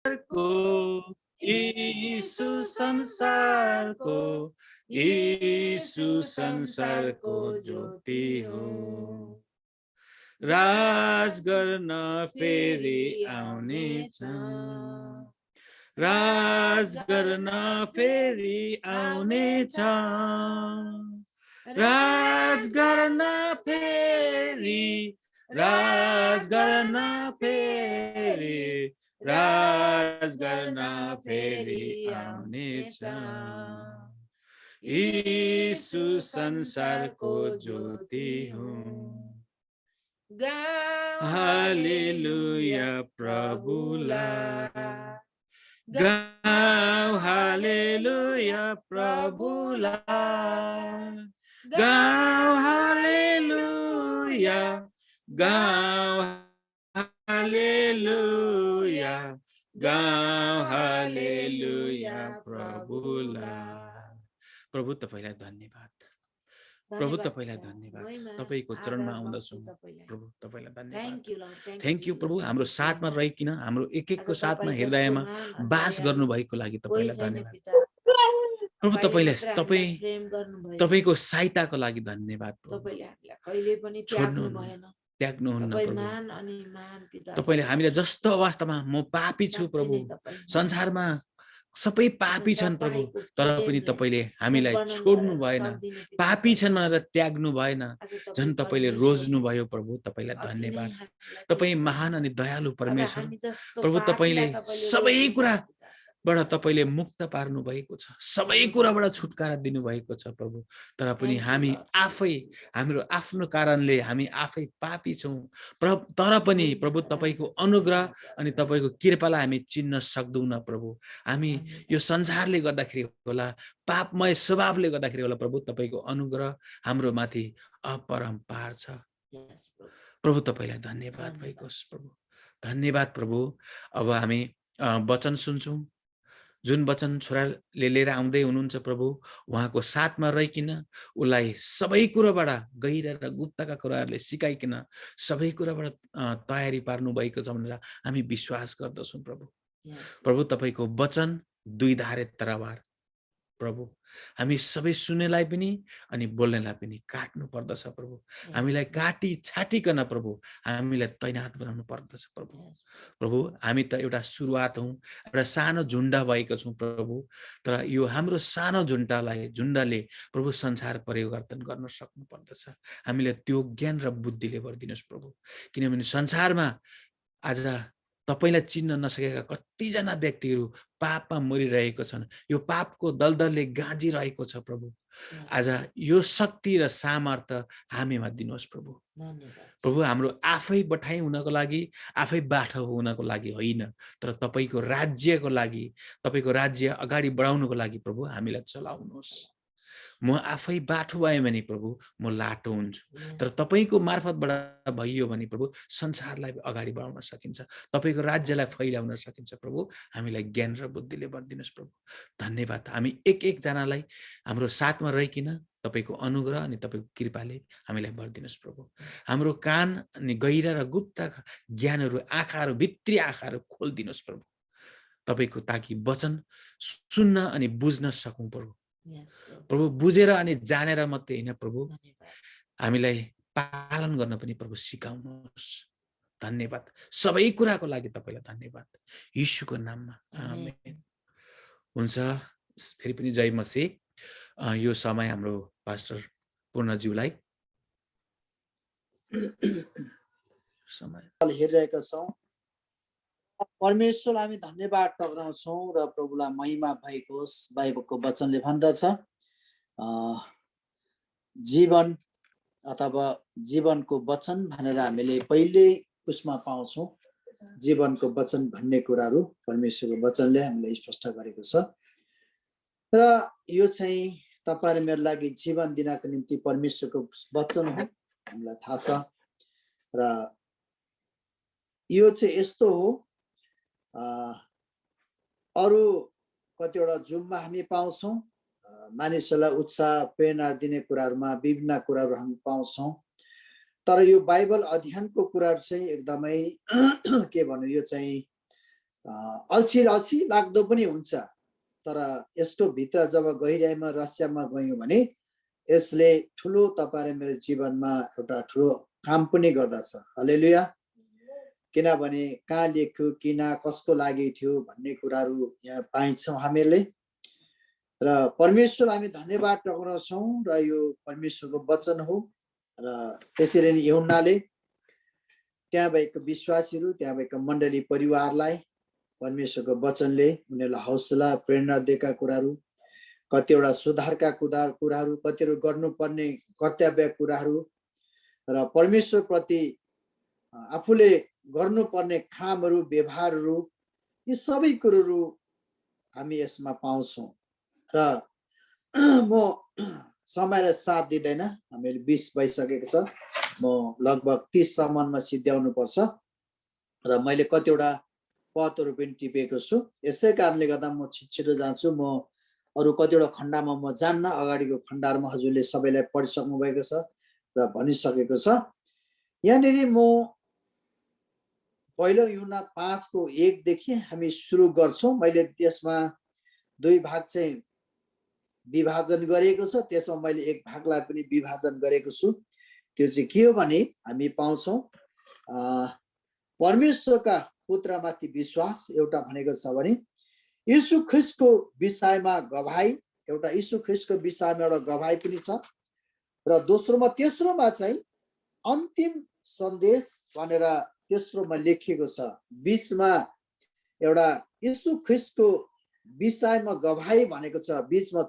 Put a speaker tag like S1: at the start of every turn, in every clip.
S1: को यीशु संसारको यीशु संसारको ज्योति हो राज गर्न फेरि आउनेछ राज गर्न फेरि आउनेछ राज गर्न फेरि राज गर्न फेरि राज गर्न फेरि आउनेछ यीशु संसारको ज्योति हो हालेलुया प्रभुलाई गाऊ हालेलुया प्रभुलाई गाऊ हालेलुया गाऊ हालेलुया गाऊ हालेलुया प्रभुलाई प्रभु तपाईलाई धन्यवाद प्रभु तपाईलाई धन्यवाद तपाईको चरणमा आउँदछु प्रभु तपाईलाई धन्यवाद थ्यांक यू प्रभु हाम्रो साथमा रहिकिन हाम्रो एक एकको साथमा हृदयमा बास गर्नु भएको लागि तपाईलाई धन्यवाद प्रभु तपाईको सहायताको लागि धन्यवाद
S2: तपाईले हामीलाई कहिले पनि त्याग्नु भएन
S1: त्याग्नुहुन्न प्रभु तपाईले हामीले जस्तो अवस्थामा म पापी छु प्रभु संसारमा सबै पापी छन् प्रभु तर पनि तपाईले हामीलाई छोड्नु भएन पापी छन् भनेर त्याग्नु भएन झन् तपाईले रोज्नु भयो प्रभु तपाईलाई धन्यवाद तपाई महान अनि दयालु परमेश्वर प्रभु तपाईले सबै कुराबाट तपाईले मुक्त पार्नु भएको छ सबै कुराबाट छुटकारा दिनु भएको छ प्रभु तर पनि हामी आफै हाम्रो आफ्नो कारणले हामी आफै पापी छौं तर पनि प्रभु तपाईको अनुग्रह अनि तपाईको कृपालाई हामी चिन्न सक्दैनौं प्रभु हामी यो संसारले गर्दाखेरि होला पापमय स्वभावले गर्दाखेरि होला प्रभु तपाईको अनुग्रह हाम्रो माथि अपरम्पार छ प्रभु तपाईलाई धन्यवाद भएको होस् प्रभु धन्यवाद प्रभु अब हामी वचन सुन्छौं जुन वचन छोराले लिएर आउँदै हुनुहुन्छ प्रभु उहाँको साथमा रहिकिन उलाई सबै कुराबाट गहिर र गुप्तका कुराहरुले सिकाइकिन सबै कुराबाट तयारी पार्नु भएको छ भनेर हामी विश्वास गर्दछौं प्रभु प्रभु तपाईको वचन दुई धारे तरवार प्रभु हामी सबै सुन्नेलाई पनि अनि बोल्नेलाई पनि काट्नु पर्दछ प्रभु हामीलाई काटी छाटिकन प्रभु हामीलाई तैनात बनाउनु पर्दछ प्रभु प्रभु हामी त एउटा सुरुवात हौं एउटा सानो झुण्डा भएको छौं प्रभु तर यो हाम्रो सानो झुण्डाले प्रभु संसार परिवर्तन गर्न सक्नु पर्दछ हामीले त्यो ज्ञान र बुद्धिले भरिदिनुस् प्रभु किनभने संसारमा आज तपाईलाई चिन्न नसकेका कतिजना व्यक्तिहरू पापमा मरिरहेको छन् यो पापको दलदलले गाँजिरहेको छ प्रभु आज यो शक्ति र सामर्थ्य हामीमा दिनुहोस् प्रभु प्रभु हाम्रो आफै बठाइ हुनको लागि आफै बाठो हुनको लागि होइन तर तपाईको राज्यको लागि तपाईको राज्य अगाडि बढाउनको लागि प्रभु हामीलाई चलाउनुहोस् म आफै बाठो भए भने प्रभु म लाटो हुन्छु तर तपाईको मार्फतबाट भइयो भने प्रभु संसारलाई अगाडि बढाउन सकिन्छ तपाईको राज्यलाई फैलाउन सकिन्छ प्रभु हामीलाई ज्ञान र बुद्धिले भरिदिनुस् प्रभु धन्यवाद हामी एक जनालाई हाम्रो साथमा रहिकिन तपाईको अनुग्रह अनि तपाईको कृपाले हामीलाई भरिदिनुस् प्रभु हाम्रो कान अनि गहिर र गुप्त ज्ञानहरु आँखाहरु भित्री आँखाहरु खोल्दिनुस् प्रभु तपाईको ताकि वचन सुन्न अनि बुझ्न सकौं प्रभु प्रभु बुझेर अनि जानेर मात्रै हैन प्रभु हामीलाई पालन गर्न पनि प्रभु सिकाउनुहोस् धन्यवाद सबै कुराको लागि तपाईलाई धन्यवाद येशूको नाममा आमेन हुन्छ फेरि पनि जय मसीह यो समय हाम्रो पास्टर पूर्णज्यूलाई समय
S3: हेरिरहेका छौं परमेश्वरलाई हामी धन्यवाद टक्राउँछौं र प्रभुलाई महिमा भएको होस् बाइबलको वचनले भन्दछ जीवन अथवा जीवनको वचन भनेर हामीले पहिले उसमा पाउँछौं जीवनको वचन भन्ने कुराहरु परमेश्वरको वचनले हामीलाई स्पष्ट गरेको छ र यो चाहिँ तपाईहरु मेरो लागि जीवन दिनको निम्ति परमेश्वरको वचन हो हामीलाई थाहा छ र यो चाहिँ यस्तो हो अरु कतिवटा जुममा हामी पाउँछौं मानिसहरूलाई उत्साह प्रेरणा दिने कुराहरुमा विभिन्न कुराहरु हामी पाउँछौं तर यो बाइबल अध्ययनको कुराहरु चाहिँ एकदमै के भन्नु यो चाहिँ अल्छी अल्छी लाग्दो पनि हुन्छ, तर यसको भित्र जब गहिराइमा रहस्यमा गयौँ भने यसले ठुलो तपाईँ मेरो जीवनमा एउटा ठुलो काम पनि गर्दछ। हालेलुया। किनभने कहाँ लेख्यो, किन, कसको लागि थियो भन्ने कुराहरू यहाँ पाइन्छौँ हामीले। र परमेश्वर हामी धन्यवाद टक्राउँछौँ र यो परमेश्वरको वचन हो। र त्यसरी नै यूहन्नाले त्यहाँ भएको विश्वासीहरू, त्यहाँ भएको मण्डली परिवारलाई परमेश्वरको वचनले उनीहरूलाई हौसला प्रेरणा दिएका कुराहरू, कतिवटा सुधारका कुराहरू, कतिवटा गर्नुपर्ने कर्तव्य कुराहरू र परमेश्वरप्रति आफूले गर्नुपर्ने कामहरू, व्यवहारहरू, यी सबै कुराहरू हामी यसमा पाउँछौँ। र म समयलाई साथ दिँदैन, हामीले 20 भइसकेको छ, म लगभग 30 सम्ममा सिद्ध्याउनु पर्छ र मैले कतिवटा पदहरू पनि टिपेको छु। यसै कारणले गर्दा म छिटो जान्छु। म अरू कतिवटा खण्डमा म जान्न, अगाडिको खण्डमा हजुरले सबैलाई पढिसक्नु भएको छ र भनिसकेको छ। यहाँनिर म पहिलो यूहन्ना 5:1 देखि हामी सुरु गर्छौँ। मैले त्यसमा 2 भाग चाहिँ विभाजन गरेको छ, त्यसमा मैले एक भागलाई पनि विभाजन गरेको छु। त्यो चाहिँ के हो भने हामी पाउँछौँ परमेश्वरका पुत्रमाथि विश्वास, एउटा भनेको छ भने यीशु ख्रीष्टको विषयमा गवाई, एउटा यीशु ख्रीष्टको विषयमा एउटा गवाई पनि छ। र दोस्रोमा तेस्रोमा चाहिँ अन्तिम सन्देश भनेर तेस्रोमा लेखिएको छ। बीचमा एउटा यीशु ख्रीष्टको विषयमा गवाई भनेको छ, बीचमा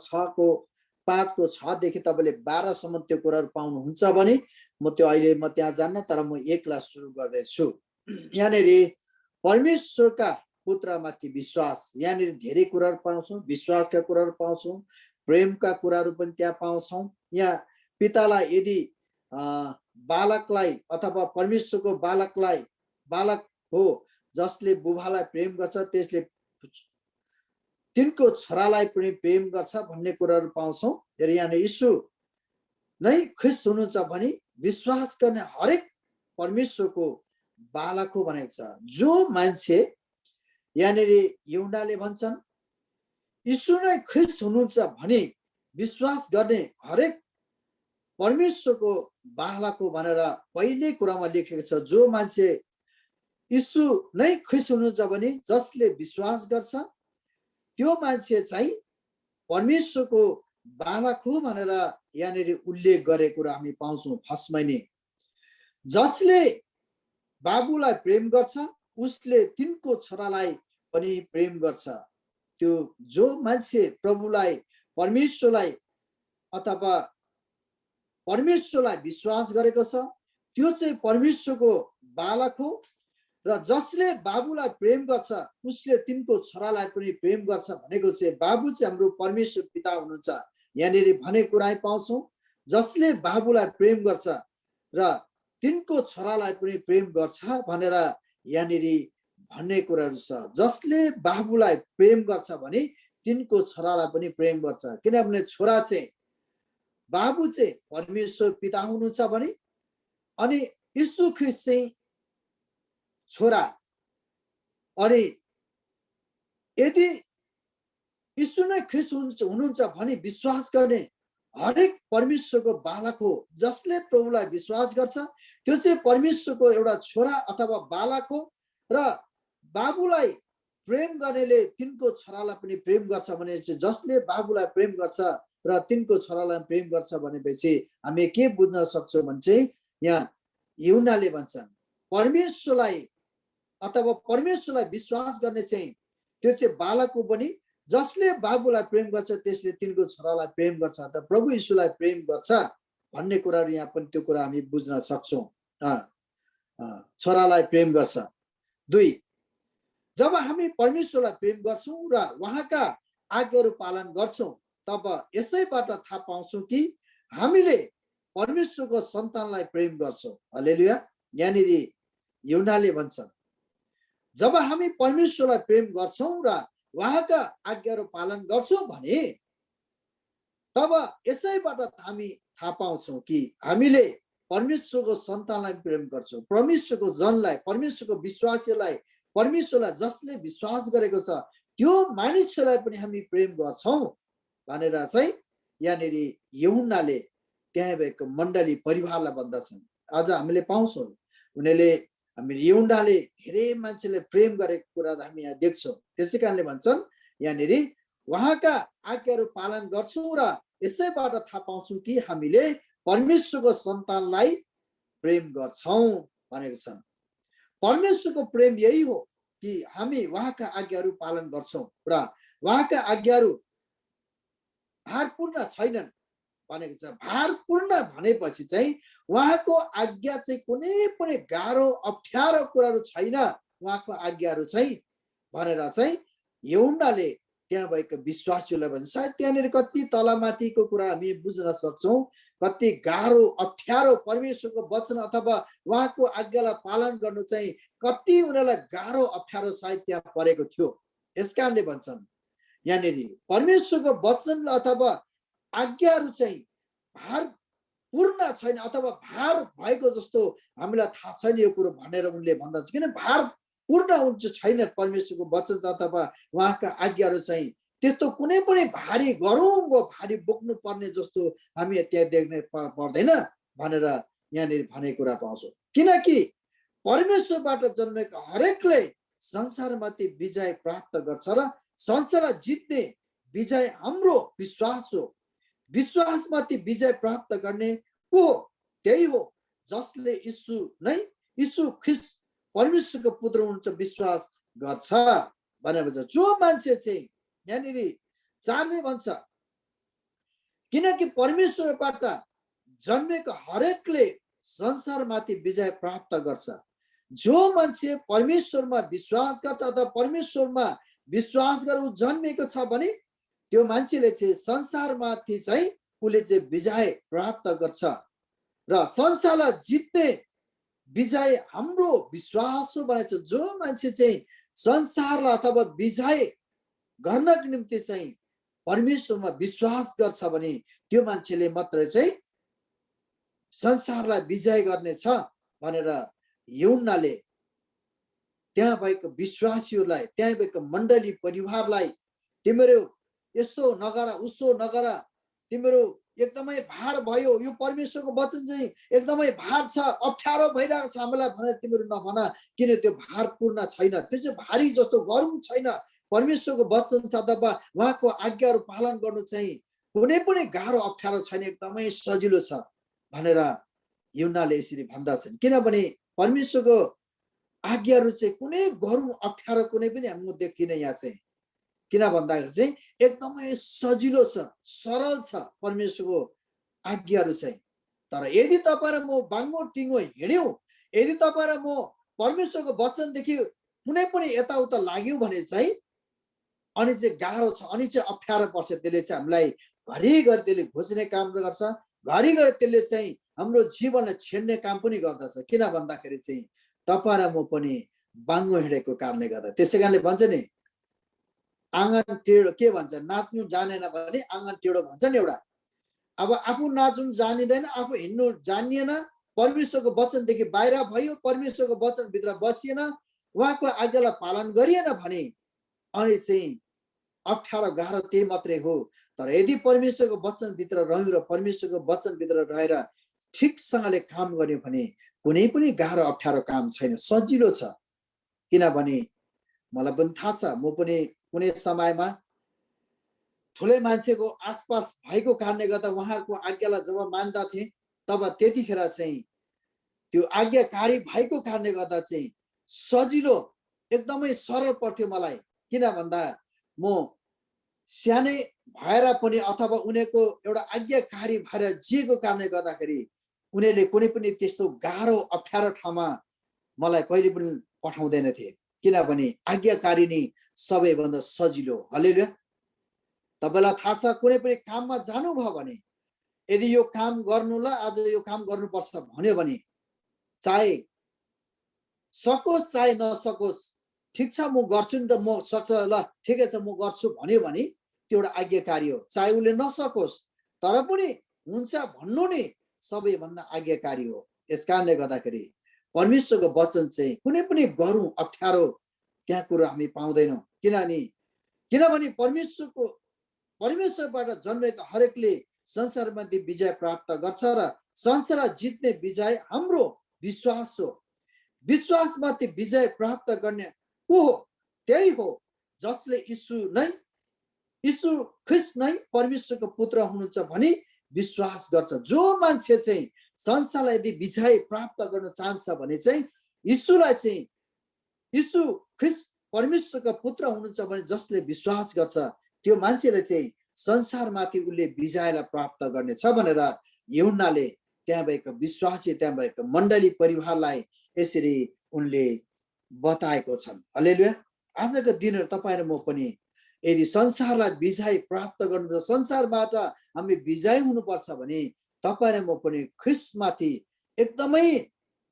S3: 5:6 देखि तपाईँले 12 सम्म त्यो कुराहरू पाउनुहुन्छ भने म त्यो अहिले म त्यहाँ जान्न, तर म एकलाई सुरु गर्दैछु। यहाँनिर परमेश्वरका पुत्रमाथि विश्वास, यहाँनिर धेरै कुराहरू पाउँछौँ, विश्वासका कुराहरू पाउँछौँ, प्रेमका कुराहरू पनि त्यहाँ पाउँछौँ। यहाँ पितालाई यदि बालकलाई अथवा परमेश्वरको बालक हो जसले बुबालाई प्रेम गर्छ, त्यसले तिनको छोरालाई पनि प्रेम गर्छ भन्ने कुराहरू पाउँछौँ। र यहाँ यीशु नै ख्रीष्ट हुनुहुन्छ भने विश्वास गर्ने हरेक परमेश्वरको बालक हो भनेको छ। जो मान्छे, यहाँनिर यूहन्नाले भन्छन् यीशु नै ख्रीष्ट हुनुहुन्छ भने विश्वास गर्ने हरेक परमेश्वरको बालक हो भनेर पहिले कुरामा लेखेको छ। जो मान्छे यीशु नै ख्रीष्ट हुनुहुन्छ भने जसले विश्वास गर्छ त्यो मान्छे चाहिँ परमेश्वरको बालक हो भनेर यहाँनिर उल्लेख गरेको हामी पाउँछौँ। फर्स्टमै नै जसले बाबुलाई प्रेम गर्छ उसले तिनको छोरालाई पनि प्रेम गर्छ। त्यो जो मान्छे प्रभुलाई, परमेश्वरलाई अथवा परमेश्वरलाई विश्वास गरेको छ त्यो चाहिँ परमेश्वरको बालक हो। र जसले बाबुलाई प्रेम गर्छ उसले तिनको छोरालाई पनि प्रेम गर्छ भनेको चाहिँ बाबु चाहिँ हाम्रो परमेश्वर पिता हुनुहुन्छ। यहाँनिर भने कुरा पाउँछौँ, जसले बाबुलाई प्रेम गर्छ र तिनको छोरालाई पनि प्रेम गर्छ भनेर यहाँनिर भन्ने कुराहरू छ। जसले बाबुलाई प्रेम गर्छ भने तिनको छोरालाई पनि प्रेम गर्छ। किनभने छोरा चाहिँ, बाबु चाहिँ परमेश्वर पिता हुनुहुन्छ भने अनि यीशु ख्रीष्ट चाहिँ छोरा। अनि यदि यीशु नै ख्रीष्ट हुनुहुन्छ भने विश्वास गर्ने हरेक परमेश्वरको बालक हो। जसले प्रभुलाई विश्वास गर्छ त्यो चाहिँ परमेश्वरको एउटा छोरा अथवा बालक हो। र बाबुलाई प्रेम गर्नेले तिनको छोरालाई पनि प्रेम गर्छ भने चाहिँ जसले बाबुलाई प्रेम गर्छ र तिनको छोरालाई प्रेम गर्छ भनेपछि हामी के बुझ्न सक्छौँ भने चाहिँ यहाँ यूहन्नाले भन्छन् परमेश्वरलाई अथवा परमेश्वरलाई विश्वास गर्ने चाहिँ त्यो चाहिँ बालक हो पनि जसले बाबुलाई प्रेम गर्छ त्यसले तिनको छोरालाई प्रेम गर्छ अथवा प्रभु यीशुलाई प्रेम गर्छ भन्ने कुराहरू यहाँ पनि त्यो कुरा हामी बुझ्न सक्छौँ। छोरालाई प्रेम गर्छ। 2, जब हामी परमेश्वरलाई प्रेम गर्छौँ र उहाँका आज्ञाहरू पालन गर्छौँ तब यसैबाट थाहा पाउँछौँ कि हामीले परमेश्वरको सन्तानलाई प्रेम गर्छौँ। हालेलुया। यहाँनिर यूहन्नाले भन्छन् जब हामी परमेश्वरलाई प्रेम गर्छौँ र उहाँका आज्ञाहरू पालन गर्छौँ भने तब यसैबाट हामी थाहा पाउँछौँ कि हामीले परमेश्वरको सन्तानलाई प्रेम गर्छौँ, परमेश्वरको जनलाई, परमेश्वरको विश्वासीलाई परमेश्वरलाई जसले विश्वास गरेको छ त्यो मानिसहरूलाई पनि हामी प्रेम गर्छौं भनेर चाहिँ यहाँनिर यूहन्नाले त्यहाँ भएको मण्डली परिवारलाई भन्दछन्। आज हामीले पाउँछौँ उनीहरूले हामी यूहन्नाले धेरै मान्छेले प्रेम गरेको कुरा हामी यहाँ देख्छौँ। त्यसै कारणले भन्छन् यहाँनिर उहाँका आज्ञाहरू पालन गर्छौं र यसैबाट थाहा पाउँछौं कि हामीले परमेश्वरको सन्तानलाई प्रेम गर्छौं भनेको छन्। परमेश्वरको प्रेम यही हो कि हामी उहाँका आज्ञाहरू पालन गर्छौं र उहाँका आज्ञाहरू भारपूर्ण छैनन् भनेको छ। भारपूर्ण भनेपछि चाहिँ उहाँको आज्ञा चाहिँ कुनै पनि गाह्रो अप्ठ्यारो कुराहरू छैन उहाँको आज्ञाहरू चाहिँ भनेर चाहिँ यूहन्नाले त्यहाँ भएको विश्वासीलाई भन्छ। सायद त्यहाँनिर कति तलमाथिको कुरा हामी बुझ्न सक्छौं, कति गाह्रो अप्ठ्यारो परमेश्वरको वचन अथवा उहाँको आज्ञालाई पालन गर्नु चाहिँ कति उनीहरूलाई गाह्रो अप्ठ्यारो सायद त्यहाँ परेको थियो। यसकारणले भन्छन् यहाँनिर परमेश्वरको वचन अथवा आज्ञाहरू चाहिँ भारपूर्ण छैन अथवा भार भएको जस्तो हामीलाई थाहा छैन यो कुरो भनेर उनले भन्दछ। किन भारपूर्ण हुन्छ छैन परमेश्वरको वचन अथवा उहाँका आज्ञाहरू चाहिँ त्यस्तो कुनै पनि भारी गरौँगो भारी बोक्नु पर्ने जस्तो हामी त्यहाँ देख्न पर्दैन भनेर यहाँनिर भनेको कुरा पाउँछौँ। किनकि परमेश्वरबाट जन्मेको हरेकले संसारमाथि विजय प्राप्त गर्छ र संसारलाई जित्ने विजय हाम्रो विश्वास हो। विश्वासमाथि विजय प्राप्त गर्ने को हो? त्यही हो जसले यीशु ख्रीष्ट परमेश्वरको पुत्र हुनुहुन्छ विश्वास गर्छ भनेर भन्छ। जो मान्छे चाहिँ यहाँनिर 4ले भन्छ किनकि परमेश्वरबाट जन्मेको हरेकले संसारमाथि विजय प्राप्त गर्छ। जो मान्छे परमेश्वरमा विश्वास गर्छ अथवा परमेश्वरमा विश्वास गरेर जन्मेको छ भने त्यो मान्छेले चाहिँ संसारमाथि चाहिँ उसले चाहिँ विजय प्राप्त गर्छ र संसारलाई जित्ने विजय हाम्रो विश्वास हो भनेको छ। जो मान्छे चाहिँ संसारलाई अथवा विजय गर्नको निम्ति चाहिँ परमेश्वरमा विश्वास गर्छ भने त्यो मान्छेले मात्र चाहिँ संसारलाई विजय गर्नेछ भनेर यूहन्नाले त्यहाँ भएको विश्वासीहरूलाई त्यहाँ भएको मण्डली परिवारलाई तिम्रो यस्तो नगर उसो नगर, तिम्रो एकदमै भार भयो, यो परमेश्वरको वचन चाहिँ एकदमै भार छ, अप्ठ्यारो भइरहेको छ हामीलाई भनेर तिम्रो नभन, किन त्यो भारपूर्ण छैन, त्यो चाहिँ भारी जस्तो गरौँ छैन। परमेश्वरको वचन छ अथवा उहाँको आज्ञाहरू पालन गर्नु चाहिँ कुनै पनि गाह्रो अप्ठ्यारो छैन, एकदमै सजिलो छ भनेर यूहन्नाले यसरी भन्दछन्। किनभने परमेश्वरको आज्ञाहरू चाहिँ कुनै गरौँ अप्ठ्यारो कुनै पनि म देख्दिनँ यहाँ चाहिँ। किन भन्दाखेरि चाहिँ एकदमै सजिलो छ, सरल छ परमेश्वरको आज्ञाहरू चाहिँ। तर यदि तपाईँ र म बाङ्गो टिङ्गो हिँड्यौँ, यदि तपाईँ र म परमेश्वरको वचनदेखि कुनै पनि यताउता लाग्यौँ भने चाहिँ अनि चाहिँ गाह्रो छ, अनि चाहिँ अप्ठ्यारो पर्छ। त्यसले चाहिँ हामीलाई घरिघरि त्यसले घोच्ने काम गर्छ, घरिघरि त्यसले चाहिँ हाम्रो जीवनलाई छेड्ने काम पनि गर्दछ। किन भन्दाखेरि चाहिँ तपाईँ र म पनि बाङ्गो हिँडेको कारणले गर्दा। त्यसै कारणले भन्छ नि आँगन टेढो, के भन्छ, नाच्नु जानेन भने आँगन टेढो भन्छ नि एउटा। अब आफू नाच्नु जानिँदैन, आफू हिँड्नु जानिएन, परमेश्वरको वचनदेखि बाहिर भयो, परमेश्वरको वचनभित्र बसिएन, उहाँको आज्ञालाई पालन गरिएन भने अनि चाहिँ अप्ठ्यारो गाह्रो त्यही मात्रै हो। तर यदि परमेश्वरको वचनभित्र रह्यौँ र परमेश्वरको वचनभित्र रहेर ठिकसँगले काम गर्यो भने कुनै पनि गाह्रो अप्ठ्यारो काम छैन, सजिलो छ। किनभने मलाई पनि थाहा छ, म पनि कुनै समयमा ठुलै मान्छेको आसपास भएको कारणले गर्दा उहाँहरूको आज्ञालाई जब मान्दा थिएँ तब त्यतिखेर चाहिँ त्यो आज्ञाकारी भएको कारणले गर्दा चाहिँ सजिलो एकदमै सरल पर्थ्यो मलाई। किन भन्दा म सानै भएर पनि अथवा उनीहरूको एउटा आज्ञाकारी भएर जिएको कारणले गर्दाखेरि उनीहरूले कुनै पनि त्यस्तो गाह्रो अप्ठ्यारो ठाउँमा मलाई कहिले पनि पठाउँदैनथे। किनभने आज्ञाकारी नै सबैभन्दा सजिलो। हालेलुया। तपाईँलाई थाहा छ, कुनै पनि काममा जानुभयो भने यदि यो काम गर्नुलाई आज यो काम गर्नुपर्छ भन्यो भने चाहे सकोस् चाहे नसकोस्, ठिक छ म गर्छु नि त, म सक्छ ल ठिकै छ म गर्छु भन्यो भने त्यो एउटा आज्ञाकारी हो। चाहे उसले नसकोस् तर पनि हुन्छ भन्नु नै सबैभन्दा आज्ञाकारी हो। यस कारणले गर्दाखेरि परमेश्वरको वचन चाहिँ कुनै पनि गरौँ अप्ठ्यारो त्यहाँ कुरो हामी पाउँदैनौँ। किनभने परमेश्वरबाट जन्मेका हरेकले संसारमाथि विजय प्राप्त गर्छ र संसार जित्ने विजय हाम्रो विश्वास हो। विश्वासमाथि विजय प्राप्त गर्ने को हो? त्यही हो जसले यीशु ख्रीष्ट नै परमेश्वरको पुत्र हुनुहुन्छ भनी विश्वास गर्छ। जो मान्छे चाहिँ संसारलाई यदि विजय प्राप्त गर्न चाहन्छ भने चाहिँ यीशु ख्रीष्ट परमेश्वरको पुत्र हुनुहुन्छ भने जसले विश्वास गर्छ त्यो मान्छेले चाहिँ संसारमाथि उसले विजयलाई प्राप्त गर्नेछ भनेर यूहन्नाले त्यहाँ भएको विश्वासी, त्यहाँ भएको मण्डली परिवारलाई यसरी उनले बताएको छन्। हालेलुया। आजको दिनहरू तपाईँ र म पनि यदि संसारलाई विजय प्राप्त गर्नु, संसारबाट हामी विजय हुनुपर्छ भने तपाईँ र म पनि ख्रीष्टमाथि एकदमै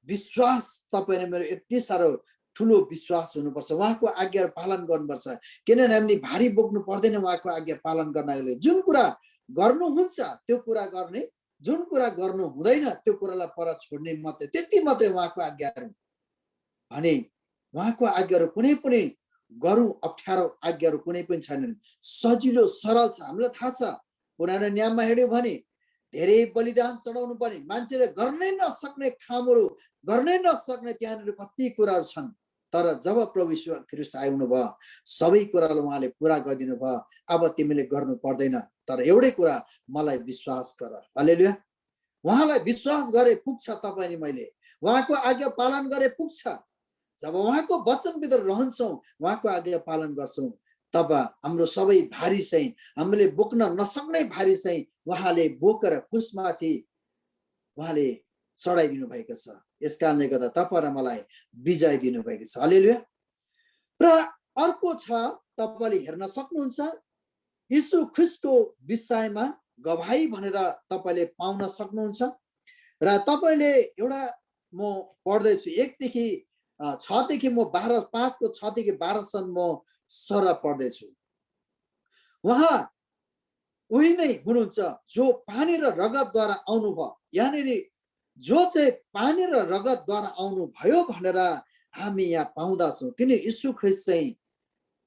S3: विश्वास, तपाईँ र मेरो यति साह्रो ठुलो विश्वास हुनुपर्छ। उहाँको आज्ञा पालन गर्नुपर्छ। किनभने हामीले भारी बोक्नु पर्दैन उहाँको आज्ञा पालन गर्नको लागि। जुन कुरा गर्नुहुन्छ त्यो कुरा गर्ने, जुन कुरा गर्नु हुँदैन त्यो कुरालाई पर छोड्ने मात्रै, त्यति मात्रै उहाँको आज्ञाहरू भने उहाँको आज्ञाहरू कुनै पनि गरौँ अप्ठ्यारो आज्ञाहरू कुनै पनि छैनन्। सजिलो सरल छ। हामीलाई थाहा छ पुरानो नियममा हेऱ्यो भने धेरै बलिदान चढाउनु पर्ने, मान्छेले गर्नै नसक्ने कामहरू, गर्नै नसक्ने त्यहाँनिर कति कुराहरू छन्। तर जब प्रभु यीशु ख्रीष्ट आउनु भयो सबै कुरालाई उहाँले पुरा गरिदिनु भयो। अब तिमीले गर्नु पर्दैन, तर एउटै कुरा मलाई विश्वास गर। हालेलुया। उहाँलाई विश्वास गरे पुग्छ। तपाईँले मैले उहाँको आज्ञा पालन गरे पुग्छ। जब उहाँको वचनभित्र रहन्छौँ, उहाँको आज्ञा पालन गर्छौँ, तब हाम्रो सबै भारी चाहिँ, हामीले बोक्न नसक्ने भारी चाहिँ उहाँले बोकेर क्रुसमाथि उहाँले चढाइदिनु भएको छ। यस कारणले गर्दा तपाईँ र मलाई विजय दिनुभएको छ। हालेलुया। र अर्को छ, तपाईँले हेर्न सक्नुहुन्छ यीशु ख्रीष्टको विषयमा गवाही भनेर तपाईँले पाउन सक्नुहुन्छ। र तपाईँले एउटा म पढ्दैछु 1 देखि म 5 को 6 देखि 12 सम्म म सरह पढ्दैछु। उहाँ उही नै हुनुहुन्छ जो पानी र रगतद्वारा आउनुभयो। यहाँनिर जो चाहिँ पानी र रगतद्वारा आउनु भयो भनेर हामी यहाँ पाउँदछौँ। किन यीशु ख्रीष्ट चाहिँ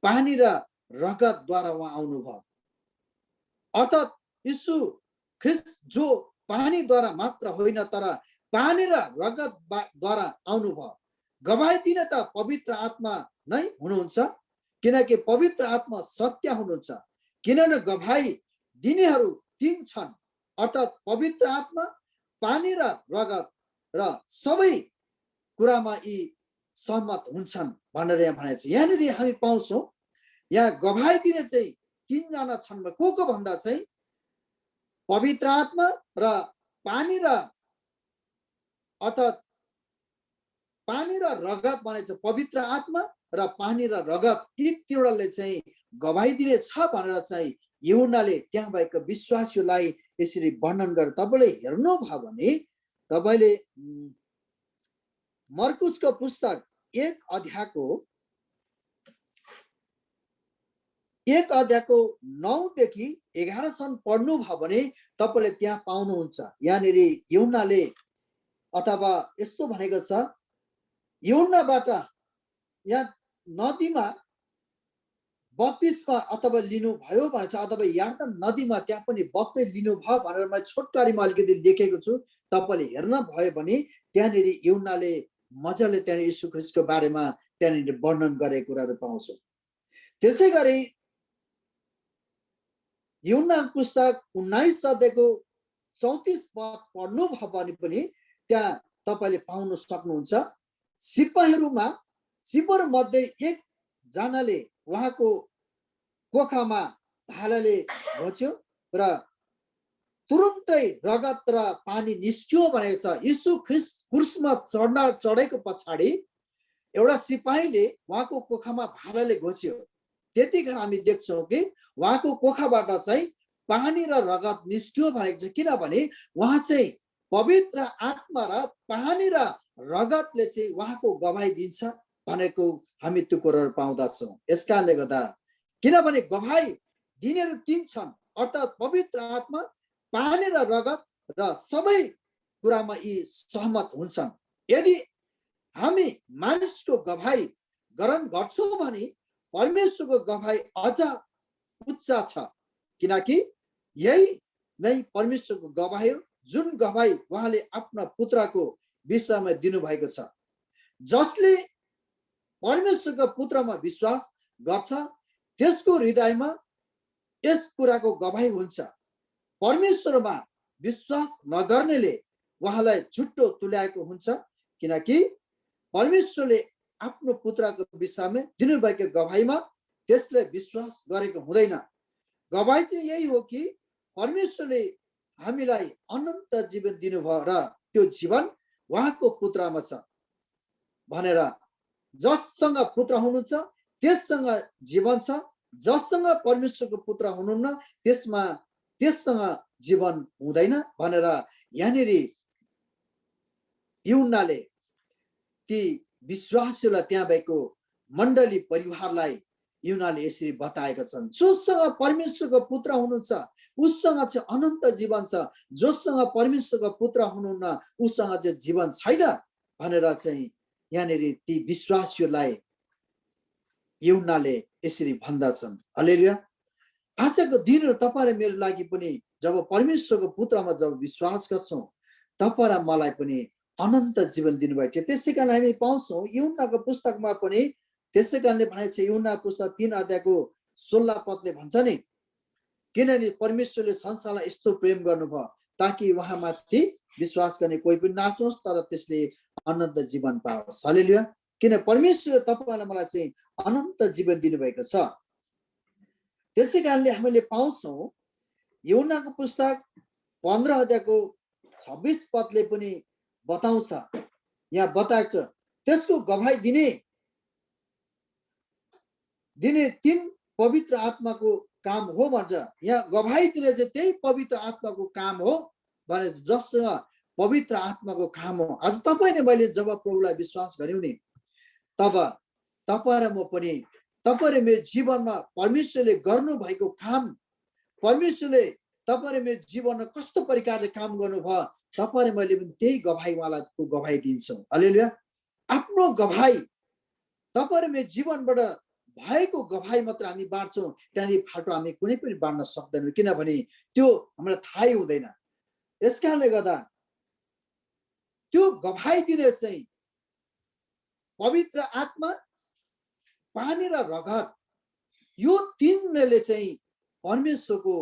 S3: पानी र रगतद्वारा उहाँ आउनुभयो। अर्थात् यीशु ख्रीष्ट जो पानीद्वारा मात्र होइन तर पानी र रगतद्वारा आउनुभयो। गवाही दिने त पवित्र आत्मा नै हुनुहुन्छ, किनकि पवित्र आत्मा सत्य हुनुहुन्छ। किनभने गवाही दिनेहरू 3 छन्, अर्थात् पवित्र आत्मा, पानी र रगत, र सबै कुरामा यी सहमत हुन्छन् भनेर यहाँ भनेको छ। यहाँनिर हामी पाउँछौँ यहाँ गवाही दिने चाहिँ 3 जना छन्। को भन्दा चाहिँ पवित्र आत्मा र पानी र, अर्थात् पानी र रगत भनेको छ। पवित्र आत्मा र पानी र रगत यी तीनवटाले चाहिँ गवाही दिने छ भनेर चाहिँ यूहन्नाले त्यहाँ भएको विश्वासीलाई यसरी वर्णन गरे। तपाईँले हेर्नुभयो भने तपाईँले मर्कुसको पुस्तक 1 अध्यायको 9 देखि 11 सम्म पढ्नुभयो भने तपाईँले त्यहाँ पाउनुहुन्छ। यहाँनिर यूहन्नाले अथवा यस्तो भनेको छ, यूहन्नाबाट यहाँ नदीमा बत्तिसमा अथवा लिनुभयो भनेर, अथवा यर्दन नदीमा त्यहाँ पनि बत्तिस लिनुभयो भनेर मैले छोटकरीमा अलिकति लेखेको छु। तपाईँले हेर्न भयो भने त्यहाँनिर यूहन्नाले मजाले त्यहाँनिर यीशु ख्रीष्टको बारेमा त्यहाँनिर वर्णन गरेको कुराहरू पाउँछौँ। त्यसै गरी यूहन्ना पुस्तक 19 अध्यायको 34 पद पढ्नुभयो भने पनि त्यहाँ तपाईँले पाउन सक्नुहुन्छ। सिपाहीहरू मध्ये एकजनाले उहाँको कोखामा भालाले घोच्यो र तुरुन्तै रगत र पानी निस्क्यो भनेको छ। यीशु ख्रीष्ट क्रुसमा चढेको पछाडि एउटा सिपाहीले उहाँको कोखामा भालाले घोच्यो। त्यतिखेर हामी देख्छौँ कि उहाँको कोखाबाट चाहिँ पानी र रगत निस्क्यो भनेको छ। किनभने उहाँ चाहिँ पवित्र आत्मा र पानी र रगतले चाहिँ उहाँको गवाही दिन्छ भनेको हामी त्यो कुराहरू पाउँदछौँ। यस कारणले गर्दा, किनभने गवाही दिनेहरू 3 छन्, अर्थात् पवित्र आत्मा, पानी र रगत, र सबै कुरामा यी सहमत हुन्छन्। यदि हामी मानिसको गवाही ग्रहण गर्छौँ भने परमेश्वरको गवाई अझ उच्च छ, किनकि यही नै परमेश्वरको गवाई हो, जुन गवाई उहाँले आफ्ना पुत्रको विषयमा दिनुभएको छ। जसले परमेश्वरको पुत्रमा विश्वास गर्छ त्यसको हृदयमा यस कुराको गवाई हुन्छ। परमेश्वरमा विश्वास नगर्नेले उहाँलाई झुट्टो तुल्याएको हुन्छ, किनकि परमेश्वरले आफ्नो पुत्रको विषयमा दिनुभएको गवाईमा त्यसले विश्वास गरेको हुँदैन। गवाई चाहिँ यही हो कि परमेश्वरले हामीलाई अनन्त जीवन दिनुभयो र त्यो जीवन उहाँको पुत्रमा छ भनेर। जससँग पुत्र हुनुहुन्छ त्यससँग जीवन छ, जससँग परमेश्वरको पुत्र हुनुहुन्न त्यससँग जीवन हुँदैन भनेर यहाँनिर यूहन्नाले ती विश्वासीलाई, त्यहाँ भएको मण्डली परिवारलाई यूहन्नाले यसरी बताएका छन्। जोसँग परमेश्वरको पुत्र हुनुहुन्छ उसँग चाहिँ अनन्त जीवन छ, जोसँग परमेश्वरको पुत्र हुनुहुन्न उसँग चाहिँ जीवन छैन भनेर चाहिँ यहाँनिर ती विश्वासीहरूलाई यूहन्नाले यसरी भन्दछन्। हालेलुया। आजको दिनहरू तपाईँ र मेरो लागि पनि जब परमेश्वरको पुत्रमा जब विश्वास गर्छौँ, तपाईँ र मलाई पनि अनन्त जीवन दिनुभएको थियो। त्यसै कारण हामी पाउँछौँ यूहन्नाको पुस्तकमा पनि त्यसै कारणले भनेको छ, यूहन्ना पुस्तक 3 अध्यायको 16 पदले भन्छ नि, किनभने परमेश्वरले संसारलाई यस्तो प्रेम गर्नुभयो ताकि उहाँमाथि विश्वास गर्ने कोही पनि नहोस् तर त्यसले अनन्त जीवन पाओस्। हालेलुया। किन परमेश्वरले तपाईँलाई मलाई चाहिँ अनन्त जीवन दिनुभएको छ। त्यसै कारणले हामीले पाउँछौँ यूहन्नाको पुस्तक 15 अध्यायको 26 पदले पनि बताउँछ, यहाँ बताएको छ, त्यसको गवाई दिने 3 पवित्र आत्माको काम हो भन्छ। यहाँ गवाई दिने चाहिँ त्यही पवित्र आत्माको काम हो भने, जससँग पवित्र आत्माको काम हो। आज तपाईँले मैले जब प्रभुलाई विश्वास गर्यौँ नि, तब तपाईँ र म पनि, तपाईँ र मेरो जीवनमा परमेश्वरले गर्नुभएको काम, परमेश्वरले तपाईँ र मेरो जीवनमा कस्तो प्रकारले काम गर्नुभयो, तपाईँ र मैले पनि त्यही गवाई उहाँलाई गवाई दिन्छौँ। हालेलुया। आफ्नो गवाई, तपाईँ र मेरो जीवनबाट भएको गवाई मात्र हामी बाँड्छौँ, त्यहाँदेखि फाल्टो हामी कुनै पनि बाँड्न सक्दैनौँ, किनभने त्यो हामीलाई थाहै हुँदैन। यस कारणले गर्दा त्यो गवाई दिने चाहिँ पवित्र आत्मा, पानी र रगत, यो 3ले चाहिँ परमेश्वरको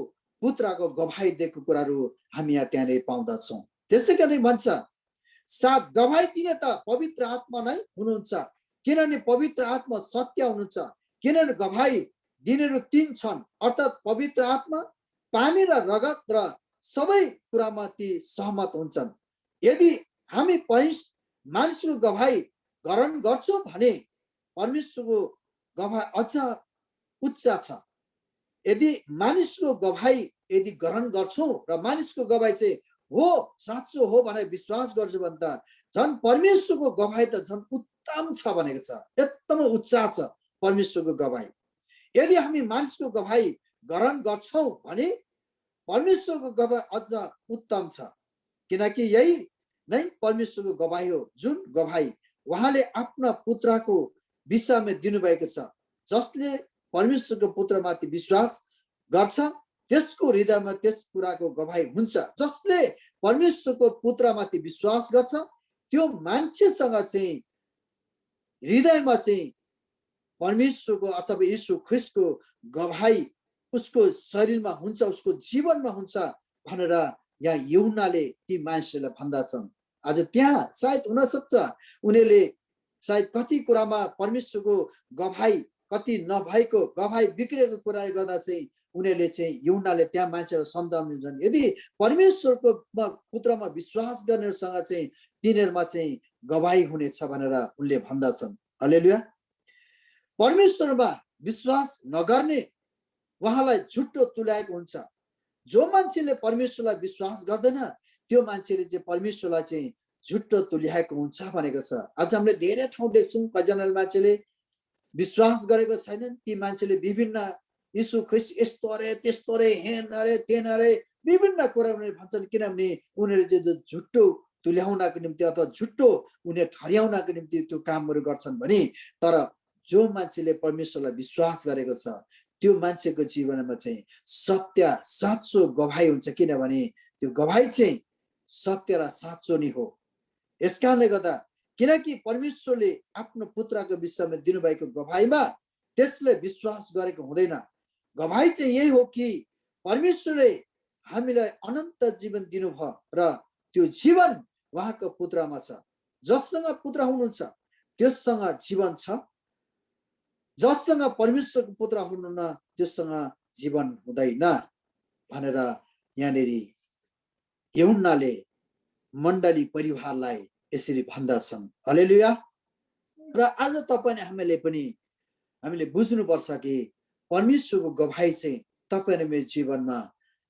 S3: पुत्रको गवाई दिएको कुराहरू हामी यहाँ त्यहाँनिर पाउँदछौँ। त्यसै कारण भन्छ, साथ गवाई दिने त पवित्र आत्मा नै हुनुहुन्छ, किनभने पवित्र आत्मा सत्य हुनुहुन्छ। किनभने गवाई दिनेहरू 3 छन्, अर्थात् पवित्र आत्मा, पानी र रगत र सबै कुरामा ती सहमत हुन्छन्। यदि हामी मानिसको गवाई ग्रहण गर्छौँ भने परमेश्वरको गवाई अझ उच्च छ। यदि मानिसको गवाई यदि ग्रहण गर्छौँ र मानिसको गवाई चाहिँ हो, साँचो हो भनेर विश्वास गर्छु भने त झन् परमेश्वरको गवाई त झन् उत्तम छ भनेको छ, एकदमै उच्च छ परमेश्वरको गवाई। यदि हामी मानिसको गवाई ग्रहण गर्छौँ भने परमेश्वरको गवाई अझ उत्तम छ, किनकि यही नै परमेश्वरको गवाई हो, जुन गवाई उहाँले आफ्ना पुत्रको विषयमा दिनुभएको छ। जसले परमेश्वरको पुत्रमाथि विश्वास गर्छ त्यसको हृदयमा त्यस कुराको गवाई हुन्छ। जसले परमेश्वरको पुत्रमाथि विश्वास गर्छ त्यो मान्छेसँग चाहिँ हृदयमा चाहिँ परमेश्वरको अथवा यीशु ख्रीष्टको गवाई उसको शरीरमा हुन्छ, उसको जीवनमा हुन्छ भनेर यहाँ यूहन्नाले ती मानिसहरूलाई भन्दछन्। आज त्यहाँ सायद हुन सक्छ उनीहरूले सायद कति कुरामा परमेश्वरको गवाई, कति नभएको गवाई बिग्रेको कुराले गर्दा चाहिँ उनीहरूले चाहिँ यूहन्नाले त्यहाँ मान्छेहरू सम्झाउनुहुन्छ, यदि परमेश्वरको पुत्रमा विश्वास गर्नेहरूसँग चाहिँ तिनीहरूमा चाहिँ गवाई हुनेछ भनेर उनले भन्दछन्। हालेलुया। परमेश्वरमा विश्वास नगर्ने उहाँलाई झुट्टो तुल्याएको हुन्छ। जो मान्छेले परमेश्वरलाई विश्वास गर्दैन त्यो मान्छेले चाहिँ परमेश्वरलाई चाहिँ झुट्टो तुल्याएको हुन्छ भनेको छ। आज हामीले धेरै ठाउँ देख्छौँ कतिजना मान्छेले विश्वास गरेको छैनन्, ती मान्छेले विभिन्न यीशु ख्रीष्ट यस्तो अरे त्यस्तो अरे हेन अरे तेन अरे विभिन्न कुरा उनीहरूले भन्छन्, किनभने उनीहरूले चाहिँ झुट्टो तुल्याउनको निम्ति अथवा झुट्टो उनीहरू ठहर्याउनको निम्ति त्यो कामहरू गर्छन् भने, तर जो मान्छेले परमेश्वरलाई विश्वास गरेको छ त्यो मान्छेको जीवनमा चाहिँ सत्य साँचो गवाही हुन्छ, किनभने त्यो गवाही चाहिँ सत्य र साँचो नै हो। यसकारणले गर्दा किनकि परमेश्वरले आफ्नो पुत्रको विषयमा दिनुभएको गवाहीमा त्यसले विश्वास गरेको हुँदैन। गवाही चाहिँ यही हो कि परमेश्वरले हामीलाई अनन्त जीवन दिनुभयो र त्यो जीवन उहाँको पुत्रमा छ। जससँग पुत्र हुनुहुन्छ त्यससँग जीवन छ, जससँग परमेश्वरको पुत्र हुनुहुन्न त्यससँग जीवन हुँदैन भनेर यहाँनिर यूहन्नाले मण्डली परिवारलाई यसरी भन्दछन्। हालेलुया। र आज तपाईले हामीले बुझ्नुपर्छ कि परमेश्वरको गवाही चाहिँ तपाईँ र मेरो जीवनमा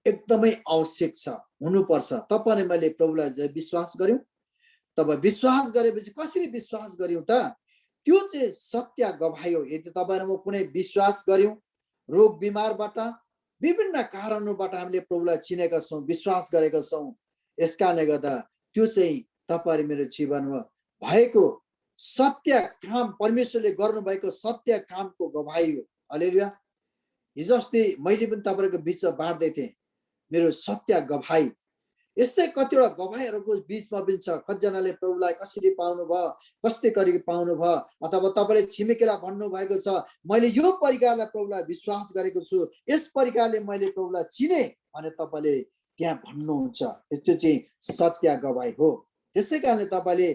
S3: एकदमै आवश्यक छ, हुनुपर्छ। तपाईँ मैले प्रभुलाई जब विश्वास गर्यौं, तब विश्वास गरेपछि कसरी विश्वास गर्यौं त? त्यो चाहिँ सत्य गवाही हो। यदि तपाईँ र म कुनै विश्वास गर्यौं, रोग बिमारबाट विभिन्न कारणबाट हामीले प्रभुलाई चिनेका छौँ, विश्वास गरेका छौँ, यसकारणले गर्दा त्यो चाहिँ तपाईँ मेरो जीवनमा भएको सत्य काम, परमेश्वरले गर्नुभएको सत्य कामको गवाही हो। हालेलुया। हिजो अस्ति मैले पनि तपाईहरुको बीचमा बाँड्दै थिएँ मेरो सत्य गवाही। यस्तै कतिवटा गवाहीहरूको बीचमा पनि छ। कतिजनाले प्रभुलाई कसरी पाउनु भयो, कस्तै गरी पाउनु भयो, अथवा तपाईले छिमेकीलाई भन्नु भएको छ मैले यो परिकारलाई प्रभुलाई विश्वास गरेको छु, यस परिकारले मैले प्रभुलाई चिने भने तपाईले त्यहाँ भन्नुहुन्छ। त्यो चाहिँ सत्य गवाही हो। त्यसै कारणले तपाईले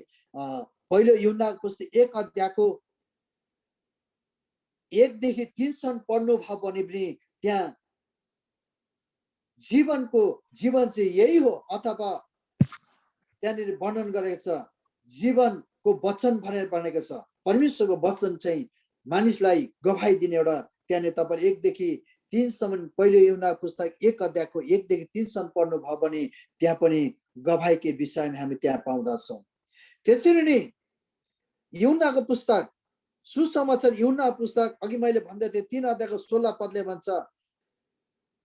S3: पहिलो यूहन्नाको पुस्तक 1 अध्यायको 1 देखि 3 सम्म पढ्नु भयो भने पनि त्यहाँ जीवन चाहिँ यही हो, अथवा त्यहाँनिर वर्णन गरेको छ जीवनको वचन भनेर भनेको छ। परमेश्वरको वचन चाहिँ मानिसलाई गवाही दिने एउटा, त्यहाँनिर तपाईले 1 देखि 3 सम्म पहिलो यूहन्नाको पुस्तक 1 अध्यायको 1 देखि 3 सम्म पढ्नु भयो भने त्यहाँ पनि गवाहीको विषयमा हामी त्यहाँ पाउँदछौँ। त्यसरी नै यूहन्नाको पुस्तक सुसमाचार यूहन्नाको पुस्तक अघि मैले भन्दै थिएँ 3 अध्यायको 16 पदले भन्छ